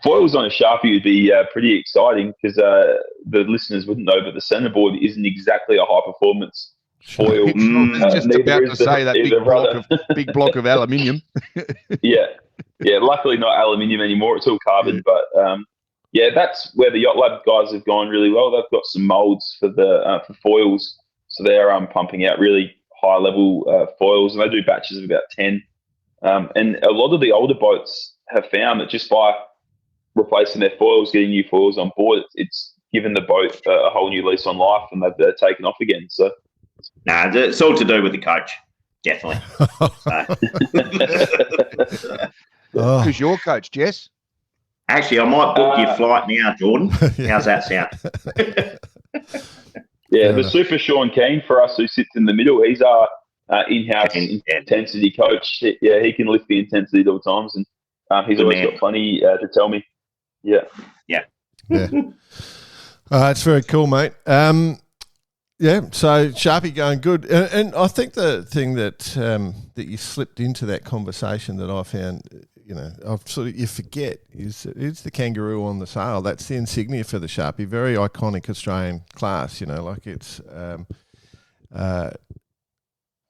S6: Foils on a Sharpie would be pretty exciting because the listeners wouldn't know, but the centerboard isn't exactly a high performance foil.
S3: Just about to say that big block of aluminium.
S6: Yeah. Luckily not aluminium anymore; it's all carbon. But yeah, that's where the Yacht Lab guys have gone really well. They've got some molds for the for foils, so they're pumping out really high level foils, and they do batches of about 10. And a lot of the older boats have found that just by replacing their foils, getting new foils on board, it's given the boat a whole new lease on life, and they've taken off again. So,
S4: nah, it's all to do with the coach, definitely.
S3: Who's your coach, Jess?
S4: Actually, I might book your flight now, Jordan. How's that sound?
S6: Yeah, the super Sean Keane for us, who sits in the middle. He's our in-house intensity coach. Yeah, he can lift the intensity at all times, and he's always got plenty to tell me. Yeah.
S1: It's very cool, mate. Yeah, so Sharpie going good, and I think the thing that that you slipped into that conversation that I found, you forget is it's the kangaroo on the sail. That's the insignia for the Sharpie, very iconic Australian class. Like it's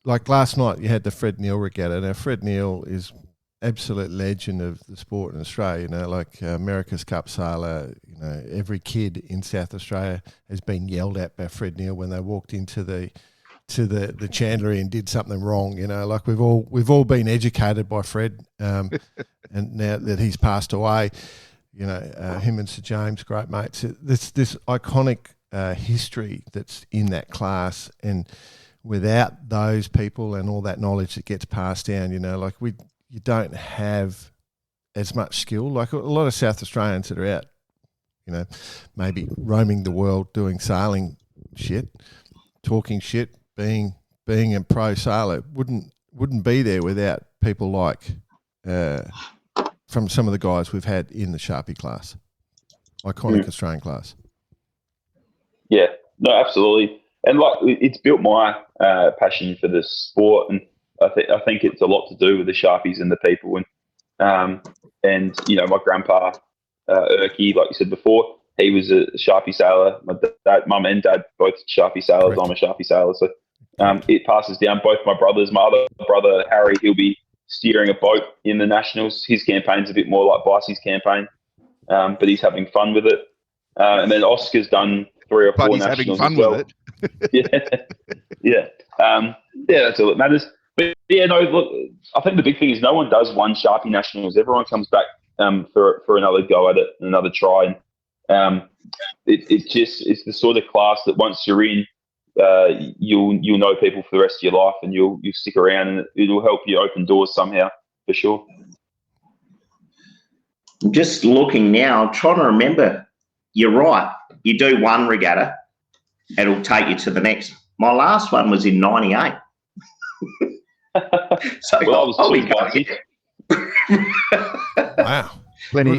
S1: like last night you had the Fred Neal regatta. Now Fred Neal is absolute legend of the sport in Australia. Like America's Cup sailor. Every kid in South Australia has been yelled at by Fred Neal when they walked into the chandlery and did something wrong. Like we've all been educated by Fred, and now that he's passed away, him and Sir James, great mates. This iconic history that's in that class, and without those people and all that knowledge that gets passed down, like you don't have as much skill. Like a lot of South Australians that are out, maybe roaming the world doing sailing shit, talking shit, being a pro sailor wouldn't be there without people like from some of the guys we've had in the Sharpie class, iconic Australian class. Yeah,
S6: no, absolutely, and like it's built my passion for the sport, and I think it's a lot to do with the Sharpies and the people, and my grandpa Erky, like you said before, he was a Sharpie sailor. My mum and dad both Sharpie sailors. Correct. I'm a Sharpie sailor, so it passes down. Both my brothers, my other brother Harry, he'll be steering a boat in the Nationals. His campaign's a bit more like Bicey's campaign, but he's having fun with it. And then Oscar's done 3 or 4
S3: but he's
S6: Nationals
S3: having fun
S6: as well.
S3: with it.
S6: yeah. That's all that matters. But yeah, no, look, I think the big thing is no one does one Sharpie Nationals. Everyone comes back for another go at it, another try. And it's the sort of class that once you're in, you'll know people for the rest of your life, and you'll stick around, and it'll help you open doors somehow, for sure.
S4: I'm just looking now, I'm trying to remember. You're right. You do one regatta, it'll take you to the next. My last one was in 98. So
S6: well, I was
S1: Wow.
S3: Plenty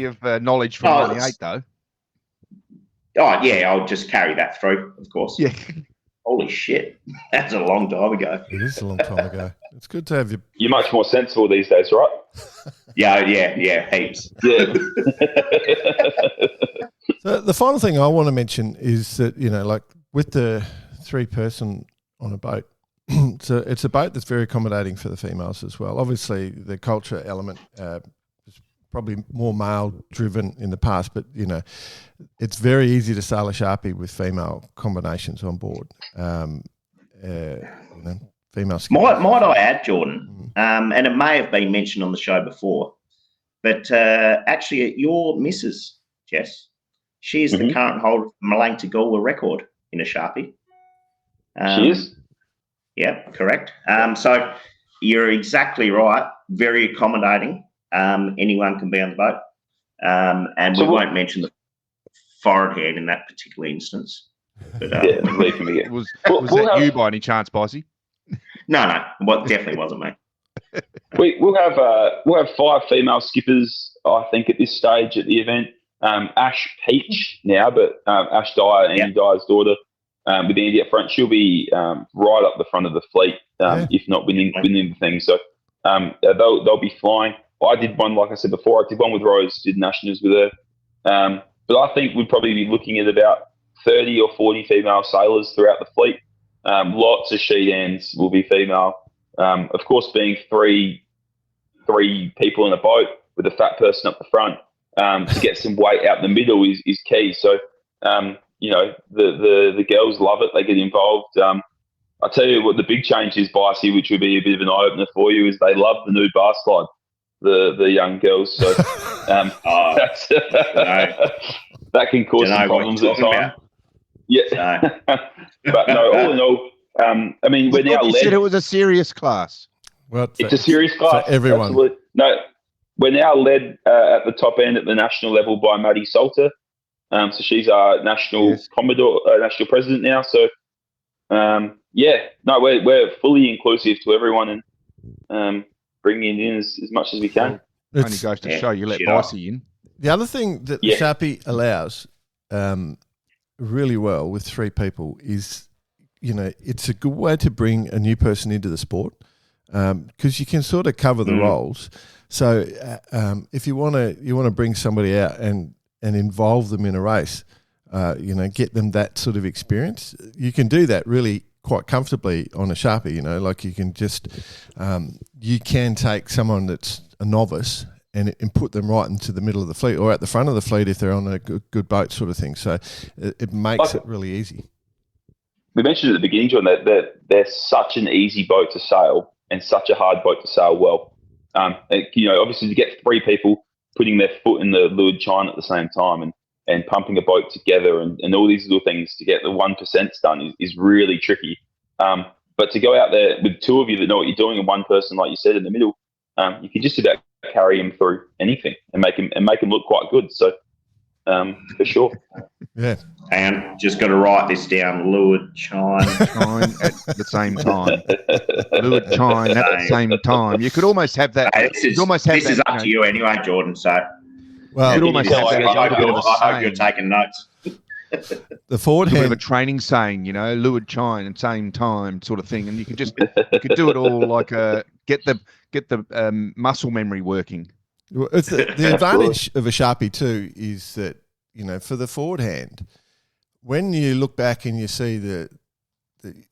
S3: of knowledge from 98, though.
S4: Oh, yeah, I'll just carry that through, of course.
S3: Yeah.
S4: Holy shit. That's a long time ago.
S1: It is a long time ago. It's good to have you.
S6: You're much more sensible these days, right?
S4: Yeah, heaps.
S6: Yeah.
S1: So the final thing I want to mention is that, like with the 3-person on a boat, so it's a boat that's very accommodating for the females as well. Obviously, the culture element is probably more male-driven in the past, but, it's very easy to sail a Sharpie with female combinations on board. Female skills.
S4: Might I add, Jordan, and it may have been mentioned on the show before, but actually your missus, Jess, she is the current holder of the Malang Tagula record in a Sharpie.
S6: She is?
S4: Yeah, correct. So you're exactly right. Very accommodating. Anyone can be on the boat. And we won't mention the forehead in that particular instance. But,
S3: was that you by any chance, Bossy?
S4: No, definitely wasn't me.
S6: We'll have 5 female skippers, I think, at this stage at the event. Ash Peach now, but Ash Dyer, Andy Dyer's daughter, with Andy up front, she'll be right up the front of the fleet, if not winning the thing. So they'll be flying. I did one, like I said before, I did one with Rose, did Nationals with her. But I think we'd probably be looking at about 30 or 40 female sailors throughout the fleet. Lots of she-dams will be female. Of course, being three people in a boat with a fat person up the front, to get some weight out in the middle is key. So, the girls love it. They get involved. I'll tell you what the big change is, Bicey, which would be a bit of an eye-opener for you, is they love the new bar slide, the young girls. So that can cause some problems at times. Yeah. But no, all in all, we're now led. You
S3: said it was a serious class.
S1: Well,
S6: it's a serious class
S1: for everyone.
S6: Absolutely. No, we're now led at the top end at the national level by Maddie Salter. So she's our national commodore, national president now. So, we're fully inclusive to everyone and bringing in as much as we can.
S3: Only goes to show you let Bicey in.
S1: The other thing that Sharpie allows really well with 3 people is, it's a good way to bring a new person into the sport because you can sort of cover the roles. So if you want to bring somebody out and involve them in a race, get them that sort of experience, you can do that really quite comfortably on a Sharpie. Like you can just you can take someone that's a novice and put them right into the middle of the fleet or at the front of the fleet if they're on a good boat sort of thing. So it makes it really easy.
S6: We mentioned at the beginning, John, that they're such an easy boat to sail and such a hard boat to sail well. Obviously to get 3 people putting their foot in the leeward chine at the same time and pumping a boat together and all these little things to get the 1% done is really tricky. But to go out there with 2 of you that know what you're doing and 1 person, like you said, in the middle, you can just about carry him through anything and make him look quite good. So for sure.
S1: Yeah.
S4: And just got to write this down: leeward chine
S3: at the same time. Leeward chine at the same time. You could almost have that.
S4: This is up to you anyway, Jordan. So,
S1: well,
S3: you could almost have that.
S4: I hope you're taking notes.
S1: The forward hand,
S3: a bit of a training saying, leeward chine at the same time, sort of thing, and you could do it all like get the muscle memory working.
S1: Well, it's the advantage of a Sharpie too is that for the forward hand, when you look back and you see that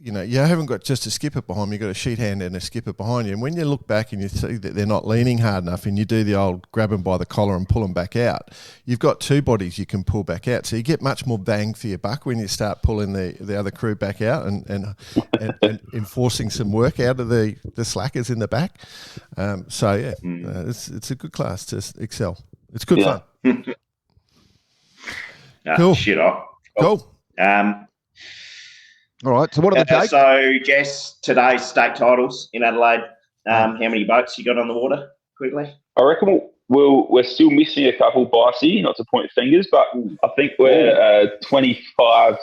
S1: you haven't got just a skipper behind you, you've got a sheet hand and a skipper behind you. And when you look back and you see that they're not leaning hard enough and you do the old grab them by the collar and pull them back out, you've got 2 bodies you can pull back out. So you get much more bang for your buck when you start pulling the other crew back out and enforcing some work out of the slackers in the back. It's a good class to excel. It's good fun. Cool.
S4: Shit off.
S1: Cool.
S3: All right. So what are the dates?
S4: So, Jess, today's state titles in Adelaide. How many boats you got on the water? Quickly.
S6: I reckon we're still missing a couple, Bicey, not to point fingers, but I think we're 20 to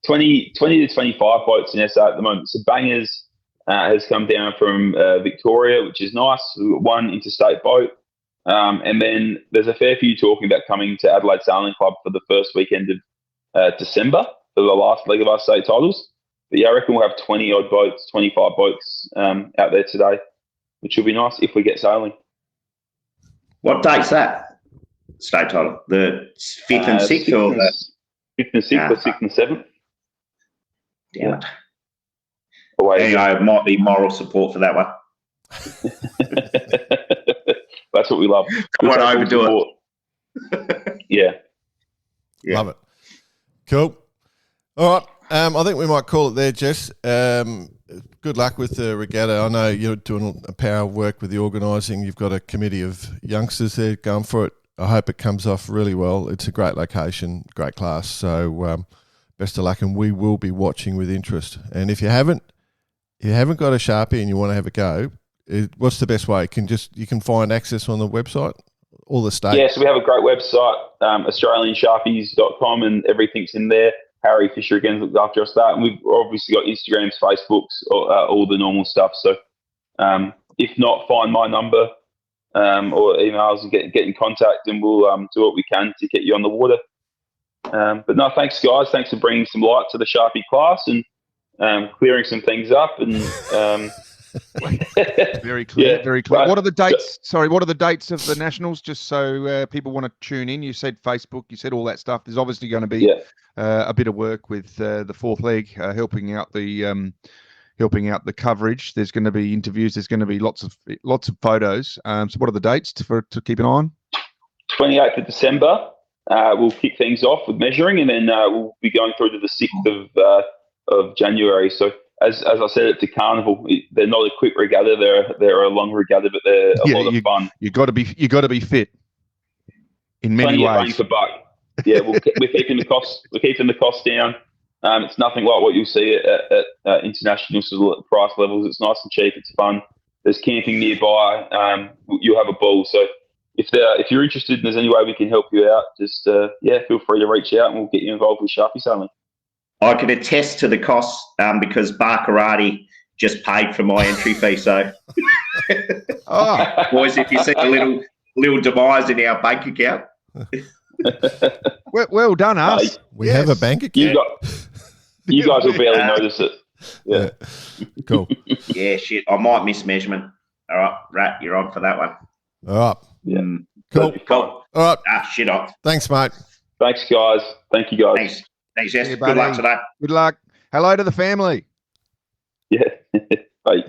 S6: 25 boats in SA at the moment. So Bangers has come down from Victoria, which is nice. We've got 1 interstate boat. And then there's a fair few talking about coming to Adelaide Sailing Club for the first weekend of December for the last leg of our state titles. But I reckon we'll have 20-odd boats, 25 boats out there today, which will be nice if we get sailing.
S4: What date's that? State title? The 5th and 6th? Or the
S6: 5th and 6th or 6th and 7th?
S4: Damn it. Anyway, it might be moral support for that one.
S6: That's what we love.
S4: Don't want to overdo
S6: it. Yeah.
S1: Love it. Cool. All right. I think we might call it there, Jess. Good luck with the regatta. I know you're doing a power of work with the organising. You've got a committee of youngsters there going for it. I hope it comes off really well. It's a great location, great class. So best of luck, and we will be watching with interest. And if you haven't got a Sharpie and you want to have a go, what's the best way? You can find access on the website, all the states.
S6: Yeah, so we have a great website, AustralianSharpies.com, and everything's in there. Harry Fisher again looked after us that, and we've obviously got Instagrams, Facebooks, all the normal stuff. So if not, find my number or emails and get in contact, and we'll do what we can to get you on the water. But no, thanks guys. Thanks for bringing some light to the Sharpie class and clearing some things up. And
S3: very clear, very clear. What are the dates? Sorry, what are the dates of the nationals? Just so people want to tune in. You said Facebook. You said all that stuff. There's obviously going to be a bit of work with the 4th leg, helping out the coverage. There's going to be interviews. There's going to be lots of photos. So what are the dates to keep an eye on?
S6: 28th of December, we'll kick things off with measuring, and then we'll be going through to the 6th of January. So as I said, it's a carnival. They're not a quick regatta; they're a long regatta, but they're a lot of fun.
S3: You got to be fit in many ways.
S6: Bang for buck. Yeah, we're keeping the costs down. It's nothing like what you'll see at international sort of price levels. It's nice and cheap. It's fun. There's camping nearby. You'll have a ball. So if you're interested and there's any way we can help you out, just feel free to reach out and we'll get you involved with Sharpie sailing.
S4: I can attest to the costs because Barkarati just paid for my entry fee. So, boys, if you see a little demise in our bank account.
S3: Well done, us.
S1: We have a bank account.
S6: You guys will barely notice it. Yeah.
S1: Cool.
S4: Yeah, shit. I might miss measurement. All right, Rat, you're on for that one.
S1: All right.
S6: Yeah.
S1: Cool.
S4: All
S1: right.
S4: Shit off.
S1: Thanks, mate.
S6: Thanks, guys. Thank you, guys.
S4: Thanks, Jess.
S3: Yeah,
S4: Good luck today.
S3: Good luck. Hello to the family.
S6: Yeah. Bye.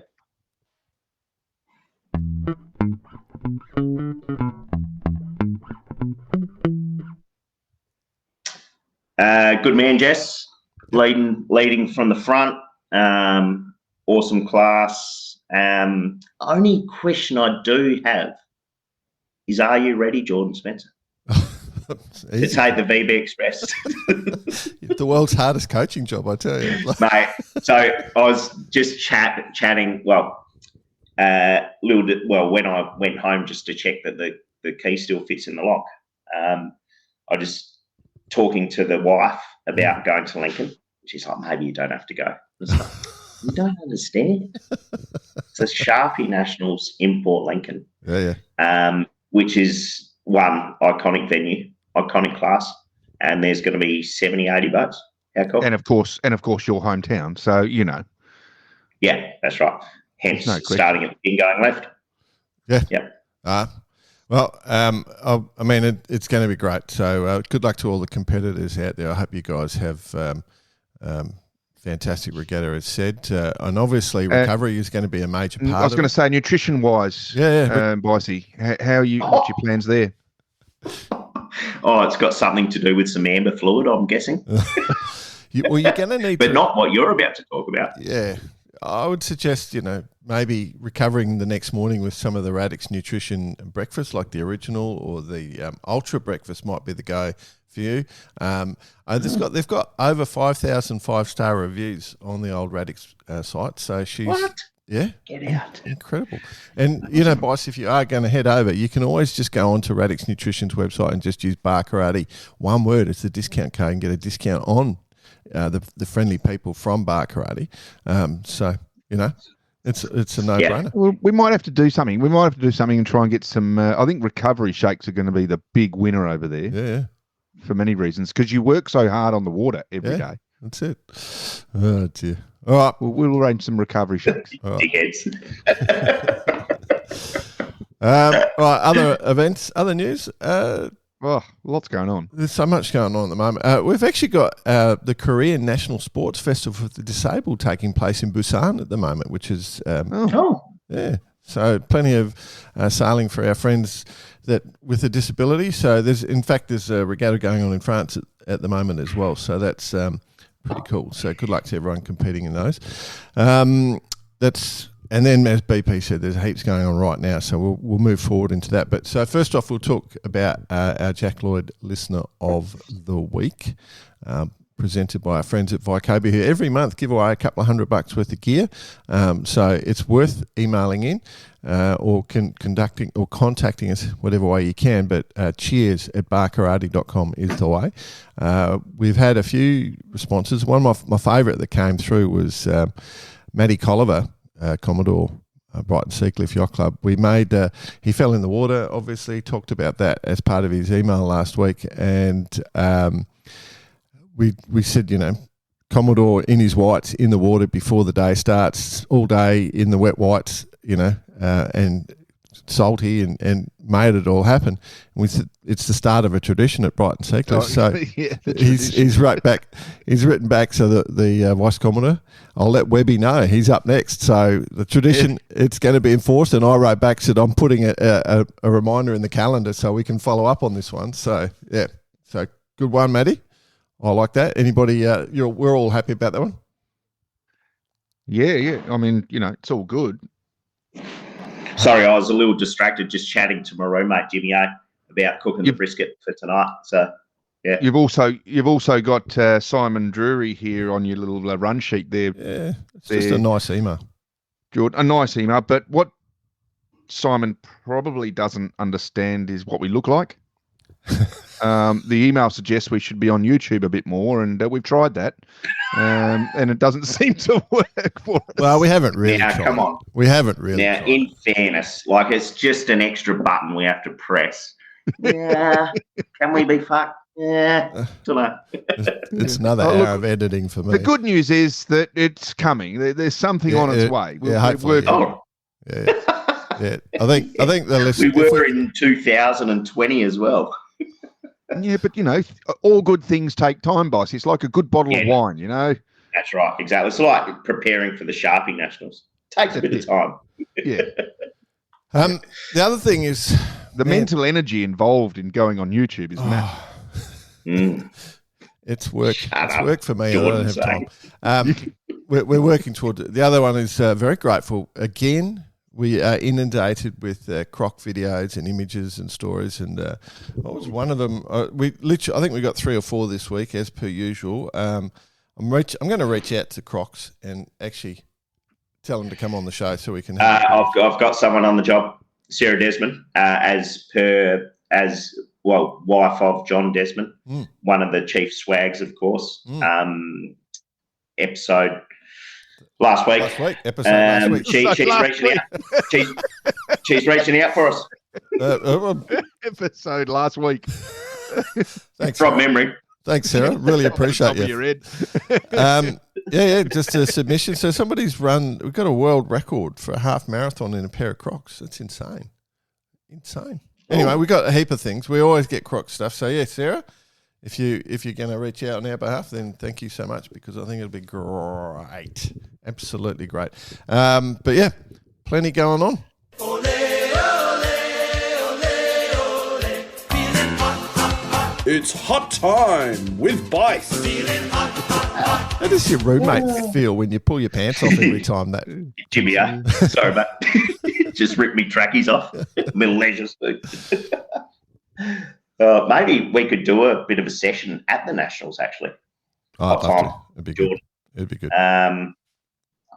S4: Good man, Jess. Leading from the front. Awesome class. Only question I do have is, are you ready, Jordan Spencer? To take the VB Express.
S1: The world's hardest coaching job, I tell you.
S4: Mate, so I was just chatting, when I went home just to check that the key still fits in the lock. I just talking to the wife about going to Lincoln. She's like, maybe you don't have to go. I was like, you don't understand. It's a Sharpie Nationals Import Lincoln.
S1: Yeah.
S4: Which is one iconic venue, iconic class, and there's going to be 70, 80 boats. How cool.
S3: And of course your hometown. So, you know.
S4: Yeah, that's right. Hence starting at the pin going left.
S1: Yeah.
S4: Yeah.
S1: It's going to be great. So good luck to all the competitors out there. I hope you guys have fantastic regatta, as said. And obviously recovery is going to be a major part.
S3: I was going to say, nutrition-wise, Bicey, how are you? What's your plans there?
S4: Oh, it's got something to do with some amber fluid, I'm guessing.
S1: You're going to need
S4: but not what you're about to talk about.
S1: Yeah. I would suggest, maybe recovering the next morning with some of the Radix Nutrition breakfast, like the original or the ultra breakfast might be the go for you. They've got over 5,000 5-star reviews on the old Radix site. So she's...
S4: What?
S1: Yeah.
S4: Get out.
S1: Incredible. And, Bice, if you are going to head over, you can always just go onto Radix Nutrition's website and just use Barkarati. One word, it's a discount code, and get a discount on the friendly people from Barkarati. It's a no-brainer.
S3: Yeah. Well, we might have to do something. And try and get some. I think recovery shakes are going to be the big winner over there.
S1: Yeah.
S3: For many reasons, because you work so hard on the water every day.
S1: That's it. Oh dear. All right,
S3: we'll arrange some recovery shakes.
S4: Dickheads.
S1: Right. Other events, other news.
S3: Lots going on.
S1: There's so much going on at the moment. We've actually got the Korean National Sports Festival for the Disabled taking place in Busan at the moment, which is yeah. So plenty of sailing for our friends that with a disability. So there's a regatta going on in France at the moment as well. So that's pretty cool. So good luck to everyone competing in those. And then, as BP said, there's heaps going on right now, so we'll move forward into that. But so first off, we'll talk about our Jack Lloyd Listener of the Week, presented by our friends at Vicobia, who every month give away a couple of $100 worth of gear. So it's worth emailing in or contacting us whatever way you can. But cheers@barkarati.com is the way. We've had a few responses. One of my favourite that came through was Matty Colliver, Commodore, Brighton Seacliff Yacht Club. We made he fell in the water, obviously, talked about that as part of his email last week, and we said, Commodore in his whites in the water before the day starts, all day in the wet whites, and salty and made it all happen. And it's the start of a tradition at Brighton Cyclists. So he's written back. So the Vice Commodore, I'll let Webby know he's up next. So the tradition, it's going to be enforced. And I wrote back, said I'm putting a reminder in the calendar so we can follow up on this one. So yeah, so good one, Matty. I like that. Anybody? We're all happy about that one.
S3: Yeah. I mean, it's all good.
S4: Sorry, I was a little distracted just chatting to my roommate Jimmy A about cooking the brisket for tonight. So, yeah.
S3: You've also got Simon Drury here on your little run sheet there.
S1: Yeah, it's just a nice email.
S3: Good, a nice email. But what Simon probably doesn't understand is what we look like. The email suggests we should be on YouTube a bit more, and we've tried that, and it doesn't seem to work for us.
S1: Well, we haven't really tried.
S4: Come on.
S1: We haven't really
S4: Now,
S1: tried.
S4: in fairness, like it's just an extra button we have to press. Yeah, can we be fucked? Yeah, don't know.
S1: It's another hour of editing for me.
S3: The good news is that it's coming. There's something on its way.
S1: Hopefully. Yeah. I think the listeners.
S4: We were in 2020 as well.
S3: Yeah, but all good things take time, boss. It's like a good bottle of wine,
S4: That's right, exactly. It's like preparing for the Sharpie Nationals. Takes a bit of time.
S3: Yeah.
S1: The other thing is
S3: the mental energy involved in going on YouTube is massive.
S1: It's work. It's work for me. I don't have time. We're working toward it. The other one is very grateful. Again, we are inundated with croc videos and images and stories. And what was one of them? I think we got 3 or 4 this week, as per usual. I'm going to reach out to Crocs and actually tell them to come on the show so we can.
S4: I've got someone on the job, Sarah Desmond, wife of John Desmond, one of the chief swags, of course. Episode last week. Last week. She's reaching out. She's reaching out for us.
S3: Episode last week.
S1: Thanks
S4: from memory.
S1: Thanks, Sarah. Really appreciate you. Just a submission. So we've got a world record for a half marathon in a pair of Crocs. That's insane. Anyway, we got a heap of things. We always get Croc stuff. So yeah, Sarah, if you're going to reach out on our behalf, then thank you so much, because I think it'll be great. Absolutely great. But yeah, plenty going on.
S2: It's hot time with Bice.
S1: How does your roommate feel when you pull your pants off every time? That
S4: Jimmy, sorry, mate. Just ripped me trackies off. Middle leisure. Maybe we could do a bit of a session at the Nationals, actually.
S1: I'd love to. It'd be good. It'd be good.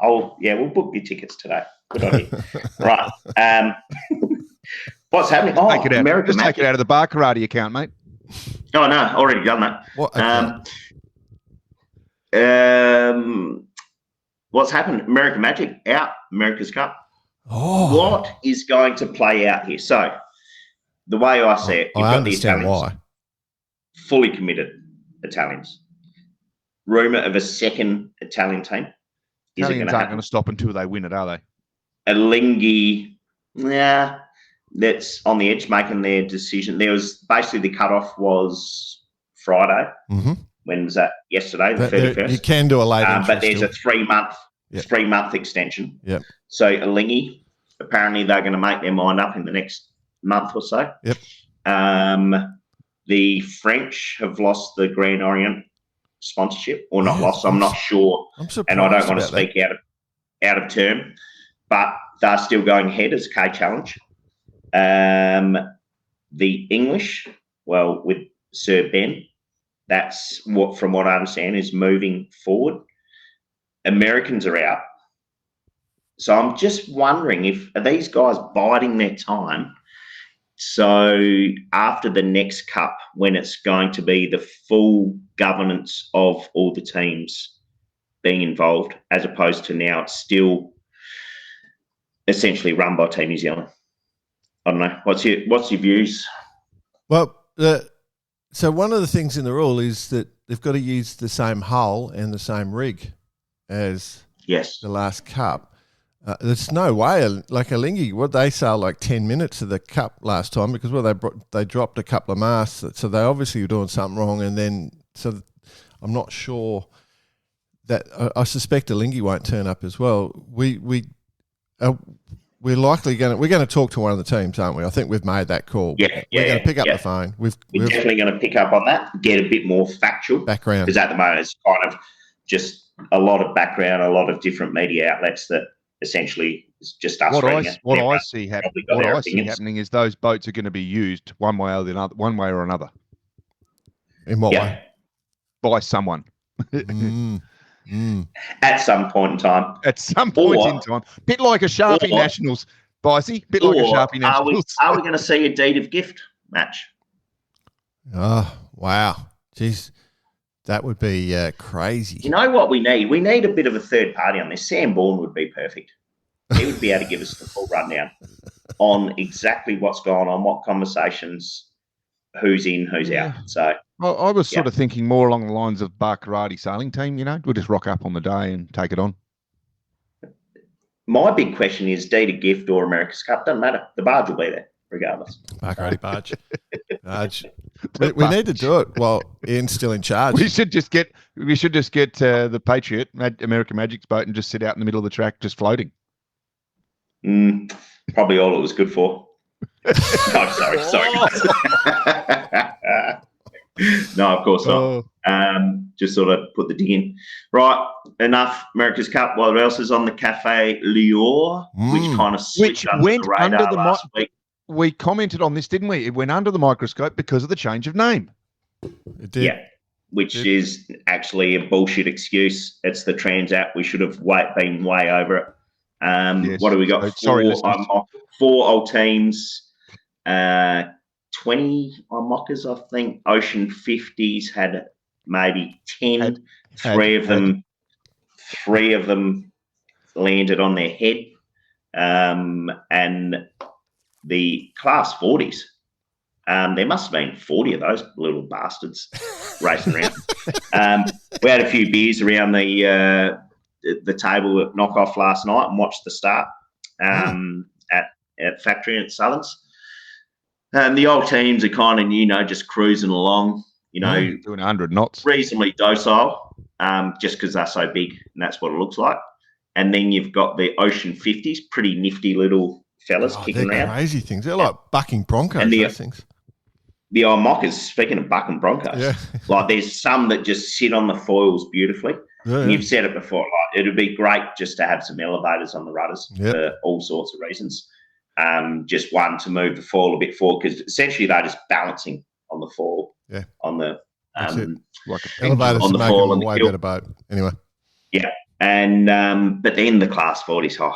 S4: We'll book your tickets today. Good on you. Right. What's happening? Oh,
S3: take it out. Just take it out of the bar karate account, mate.
S4: Oh no, already done that.
S1: What?
S4: What's happened? American Magic out. America's Cup.
S1: Oh.
S4: What is going to play out here? So, the way I see it, you've got the Italians,
S1: why.
S4: Fully committed Italians. Rumour of a second Italian team.
S3: Italians aren't going to stop until they win it, are they?
S4: Alinghi, that's on the edge making their decision. There was basically the cutoff was Friday.
S1: Mm-hmm.
S4: When was that? Yesterday, the 31st.
S1: You can do a late entry
S4: but there's
S1: still.
S4: a 3-month extension.
S1: Yep.
S4: So Alinghi, apparently they're going to make their mind up in the next month or so.
S1: Yep.
S4: The French have lost the Grand Orient sponsorship, or not lost. I'm not sure, and I don't want to speak out of term, but they're still going ahead as K Challenge. The English, well, with Sir Ben, that's what, from what I understand, is moving forward. Americans are out. So I'm just wondering, are these guys biding their time? So after the next cup, when it's going to be the full governance of all the teams being involved, as opposed to now it's still essentially run by Team New Zealand. I don't know. What's your views?
S1: Well, so one of the things in the rule is that they've got to use the same hull and the same rig as the last cup. There's no way. Like a Lingy, what they sailed like 10 minutes of the cup last time because they dropped a couple of masts, so they obviously were doing something wrong. And then I'm not sure that I suspect a Lingy won't turn up as well. We're likely going to talk to one of the teams, aren't we? I think we've made that call.
S4: We're
S1: going to pick up the phone.
S4: We're definitely going to pick up on that, get a bit more factual
S1: background,
S4: because at the moment it's kind of just a lot of background, a lot of different media outlets that essentially is just us.
S3: What I see happening is those boats are going to be used one way or another.
S1: In what way?
S3: By someone.
S4: At some point in time.
S3: Bit like a Sharpie Nationals, Bicey. Bit like a Sharpie Nationals.
S4: Are we going to see a deed of gift match?
S1: Oh, wow. Jeez. That would be crazy.
S4: You know what we need? We need a bit of a third party on this. Sam Bourne would be perfect. He would be able to give us the full rundown on exactly what's going on, what conversations, who's in, who's out. So
S3: I was sort of thinking more along the lines of Barkarati sailing team, we'll just rock up on the day and take it on.
S4: My big question is deed of gift or America's Cup. Doesn't matter. The barge will be there regardless.
S1: Barkarati barge. We need to do it while Ian's still in charge.
S3: We should just get the Patriot American Magic's boat and just sit out in the middle of the track, just floating.
S4: Probably all it was good for. No, sorry. No, of course not. Just sort of put the dig in. Right, enough America's Cup. What else is on the Cafe Lior, which kind of switched under the radar last week?
S3: We commented on this, didn't we? It went under the microscope because of the change of name.
S1: It did.
S4: Yeah, which is actually a bullshit excuse. It's the Transat. We should have been way over it. What do we got? Four old teams, 20 on mockers, I think. Ocean 50s had maybe 10. Three of them landed on their head. And the class 40s, there must have been 40 of those little bastards racing around. We had a few beers around the table at Knockoff last night and watched the start at Factory at Southerns. The old teams are kind of, just cruising along,
S3: doing 100 knots.
S4: Reasonably docile, just because they're so big, and that's what it looks like. And then you've got the Ocean 50s, pretty nifty little fellas kicking around.
S1: Crazy things. They're like bucking Broncos, those things.
S4: The old mockers, speaking of bucking Broncos, like there's some that just sit on the foils beautifully. And you've said it before, like it would be great just to have some elevators on the rudders for all sorts of reasons. Just one to move the foil a bit forward because essentially they're just balancing on the foil.
S1: Yeah.
S4: On the
S1: like elevators on the foil and the way better boat. Anyway.
S4: Yeah. And but then the class 40s, how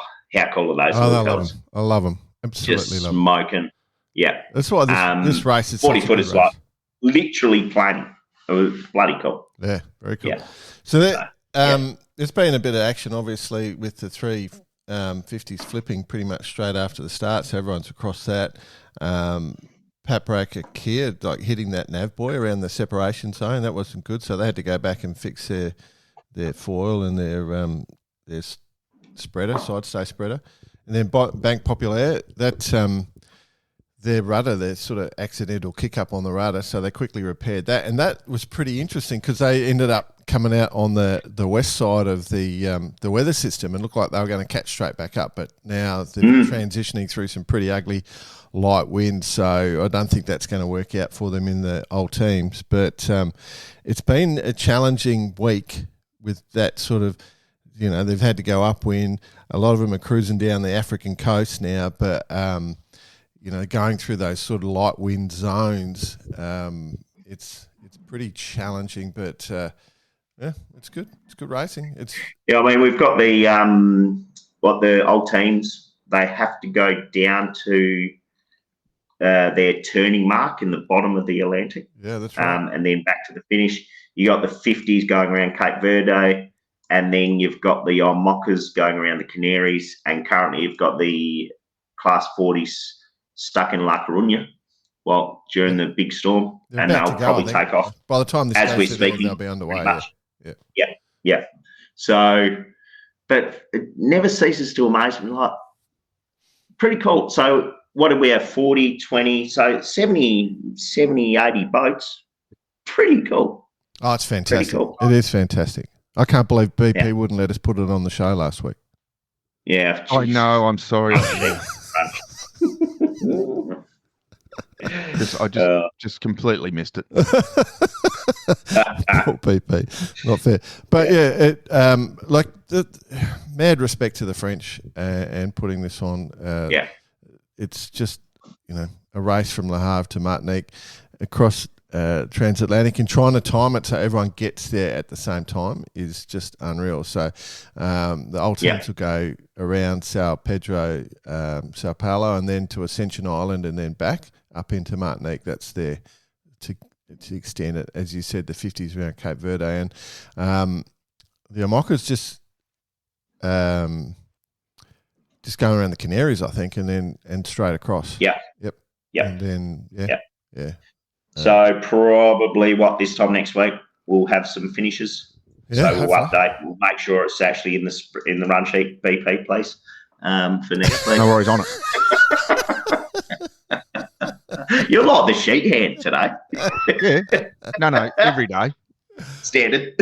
S4: cool are those?
S1: I love them. Absolutely
S4: just
S1: love
S4: smoking. Yeah.
S1: That's why this race is
S4: 40 foot is like literally planing. It was bloody cool.
S1: Yeah, very cool.
S4: Yeah.
S1: So there's been a bit of action, obviously, with the 350s flipping pretty much straight after the start. So everyone's across that. Paprika Kia hitting that nav buoy around the separation zone. That wasn't good. So they had to go back and fix their foil and their spreader, side stay spreader. And then Bank Populaire, their rudder, their sort of accidental kick up on the rudder, so they quickly repaired that. And that was pretty interesting because they ended up coming out on the west side of the weather system and looked like they were going to catch straight back up. But now they're transitioning through some pretty ugly light winds, so I don't think that's going to work out for them in the old teams. But it's been a challenging week with that sort of, they've had to go upwind. A lot of them are cruising down the African coast now, but going through those sort of light wind zones, it's pretty challenging. But it's good. It's good racing.
S4: We've got the old teams. They have to go down to their turning mark in the bottom of the Atlantic.
S1: Yeah, that's right.
S4: And then back to the finish. You got the 50s going around Cape Verde, and then you've got the mockers going around the Canaries, and currently you've got the class 40s stuck in La Coruña during the big storm, and they'll probably take off.
S1: By the time this
S4: as we're
S1: speaking,
S4: speaking,
S1: they'll be underway.
S4: Yeah. So but it never ceases to amaze me. Like, pretty cool. So what did we have? 40, 20, so 70, 80 boats. Pretty cool.
S1: Oh, it's fantastic.
S4: Pretty cool.
S1: It is fantastic. I can't believe BP wouldn't let us put it on the show last week.
S4: Yeah.
S3: I know. I'm sorry. I just completely missed it.
S1: Poor BP, not fair. But mad respect to the French and putting this on. It's just a race from Le Havre to Martinique across transatlantic, and trying to time it so everyone gets there at the same time is just unreal. So the ultimates will go around Sao Pedro, Sao Paulo, and then to Ascension Island, and then back up into Martinique. That's there to extend it, as you said, the 50s around Cape Verde, and the Omoka's just going around the Canaries, I think, and straight across.
S4: Yep.
S1: And then
S4: So probably this time next week we'll have some finishes.
S1: Yeah,
S4: so we'll update. We'll make sure it's actually in the run sheet, BP, please, for next week.
S3: No worries on it.
S4: You're like the sheet hand today.
S3: Yeah. No, every day.
S4: Standard.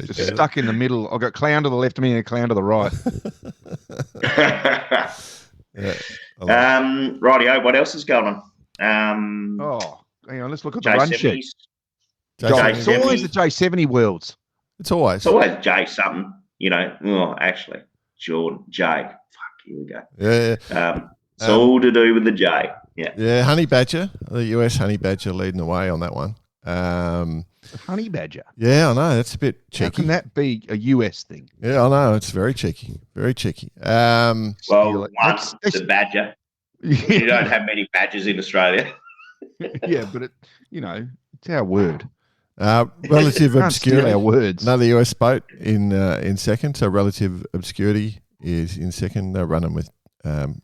S3: Just stuck in the middle. I've got clown to the left of me and a clown to the right.
S4: Rightio, what else is going on?
S3: Hang on, let's look at the
S4: J70s.
S3: run sheet.
S1: J70s.
S3: It's always the J70 Worlds.
S1: It's always
S4: J something, actually, Jordan, J. Fuck, here we go.
S1: Yeah.
S4: It's all to do with the J. Yeah.
S1: Yeah, honey badger, the US honey badger leading the way on that one.
S3: Honey badger.
S1: Yeah, I know. That's a bit cheeky.
S3: How can that be a US thing?
S1: Yeah, I know. It's very cheeky. Very cheeky.
S4: The badger. You don't have many badgers in Australia.
S3: Yeah, but it's our word.
S1: Relative obscurity.
S3: Our words.
S1: Another US boat in second. So relative obscurity is in second. They're running with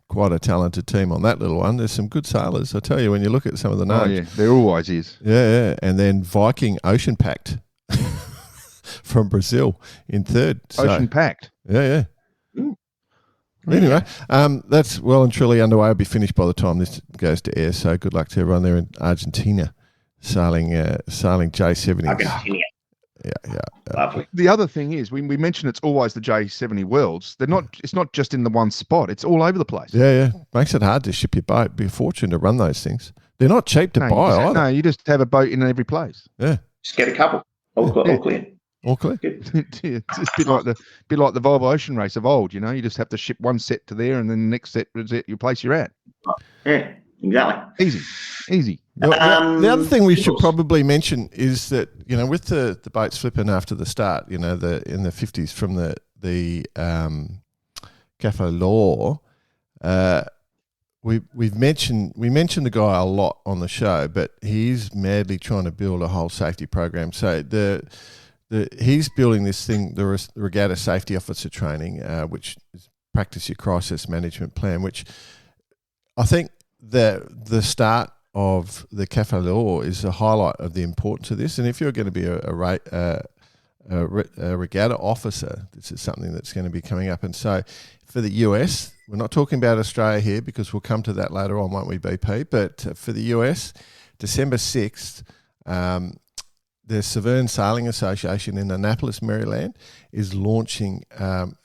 S1: quite a talented team on that little one. There's some good sailors. I tell you, when you look at some of the names.
S3: Oh, yeah. There always is.
S1: Yeah. And then Viking Ocean Pact from Brazil in third.
S3: Ocean Pact.
S1: Yeah. Anyway, that's well and truly underway. It'll be finished by the time this goes to air. So good luck to everyone there in Argentina sailing J70.
S4: Argentina.
S1: Yeah.
S4: Lovely.
S3: The other thing is, we mentioned it's always the J70 Worlds. It's not just in the one spot. It's all over the place.
S1: Yeah. Makes it hard to ship your boat. It'd be a fortune to run those things. They're not cheap to buy either.
S3: No, you just have a boat in every place.
S1: Yeah.
S4: Just get a couple. All clear.
S1: All clear.
S3: It's a bit like the Volvo Ocean Race of old. You just have to ship one set to there, and then the next set is at your place you're at.
S4: Yeah, exactly.
S3: Easy.
S1: The other thing we should probably mention is that with the boats flipping after the start, in the 50s from the Cafe Law, we mentioned the guy a lot on the show, but he's madly trying to build a whole safety program. So he's building this thing, the Regatta Safety Officer Training, which is practice your crisis management plan, which I think the start of the Cafe Law is a highlight of the importance of this. And if you're going to be a regatta officer, this is something that's going to be coming up. And so for the US, we're not talking about Australia here because we'll come to that later on, won't we, BP? But for the US, December 6th, the Severn Sailing Association in Annapolis, Maryland, is launching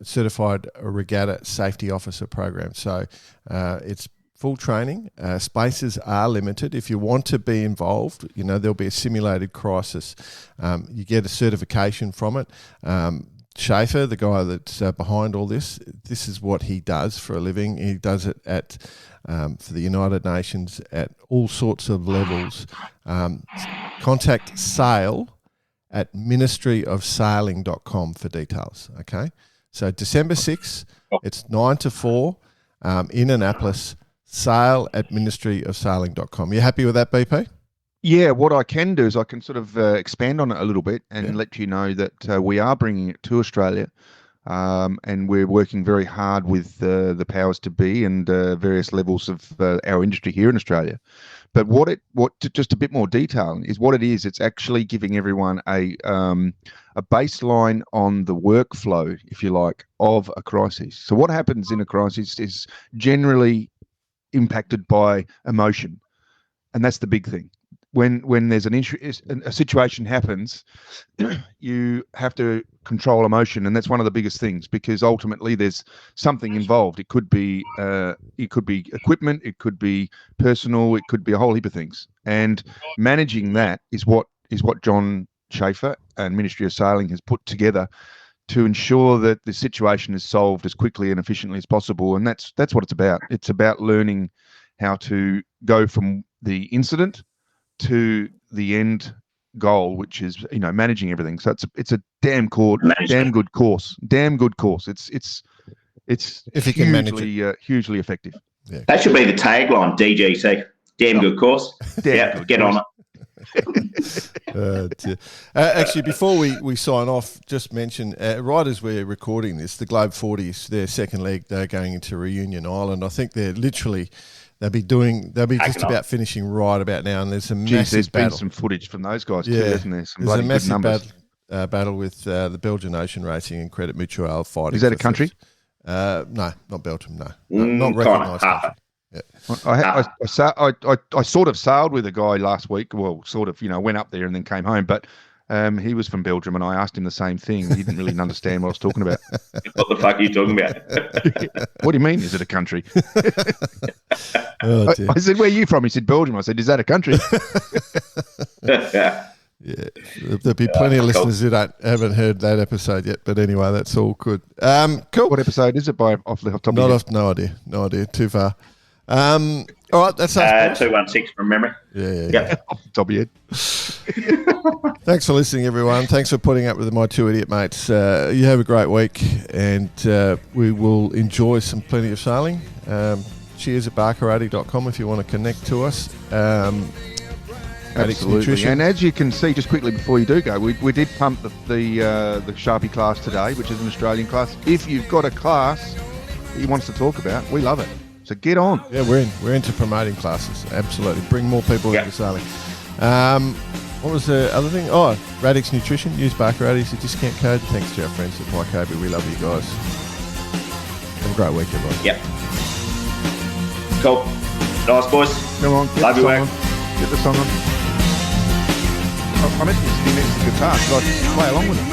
S1: certified regatta safety officer program. So it's full training. Spaces are limited. If you want to be involved, there'll be a simulated crisis. You get a certification from it. Schaefer, the guy that's behind all this is what he does for a living. He does it for the United Nations at all sorts of levels. Contact sale at ministryofsailing.com for details. Okay, so December 6th, it's 9 to 4 in Annapolis. Sale at ministryofsailing.com. You happy with that, BP?
S3: Yeah, what I can do is I can sort of expand on it a little bit and let you know that we are bringing it to Australia, and we're working very hard with the powers to be and various levels of our industry here in Australia. But just a bit more detail is what it is. It's actually giving everyone a baseline on the workflow, if you like, of a crisis. So what happens in a crisis is generally impacted by emotion, and that's the big thing. When there's a situation happens, you have to control emotion, and that's one of the biggest things, because ultimately there's something involved. It could be equipment, it could be personal, it could be a whole heap of things. And managing that is what John Schaefer and Ministry of Sailing has put together to ensure that the situation is solved as quickly and efficiently as possible. And that's what it's about. It's about learning how to go from the incident to the end goal, which is managing everything. So it's a damn good course. It's
S1: if you can manage it.
S3: Hugely effective.
S1: Yeah.
S4: That should be the tagline, DGC. Damn good course. Yeah, get on
S1: it. Actually, before we sign off, just mention right as we're recording this, the Globe 40s, their second leg, they're going into Reunion Island. I think they'll be just about finishing right about now, and there's a massive battle.
S3: Been some footage from those guys too, isn't there?
S1: There's a massive battle with the Belgian Ocean Racing and Credit Mutual fighting.
S3: Is that a country?
S1: No, not Belgium. No, not recognised country.
S3: Yeah. I sort of sailed with a guy last week. Well, sort of, went up there and then came home. But he was from Belgium, and I asked him the same thing. He didn't really understand what I was talking about.
S4: What the fuck are you talking about?
S3: What do you mean? Is it a country?
S1: Oh, dear.
S3: I said, "Where are you from?" He said, "Belgium." I said, "Is that a country?"
S1: Yeah, there'll be plenty of listeners who haven't heard that episode yet. But anyway, that's all good. Cool.
S3: What episode is it by off the top of your head?
S1: No idea. Too far. All right, that's us.
S4: 216 from memory.
S1: Yeah.
S3: Off the top of your head.
S1: Thanks for listening, everyone. Thanks for putting up with my two idiot mates. You have a great week, and we will enjoy plenty of sailing. Cheers at barkarati.com if you want to connect to us.
S3: Absolutely. And as you can see, just quickly before you do go, we did pump the Sharpie class today, which is an Australian class. If you've got a class that you want us to talk about, we love it. So get on.
S1: Yeah, we're into promoting classes. Absolutely. Bring more people into sailing. What was the other thing? Oh, Radix Nutrition. Use Barkarati as a discount code. Thanks to our friends at Waikobi. We love you guys. Have a great week, everyone.
S4: Yep. Cool. Nice, boys.
S3: Come on.
S4: Love you, work.
S3: Get the song on. I meant to be sitting next to the guitar so I could play along with it.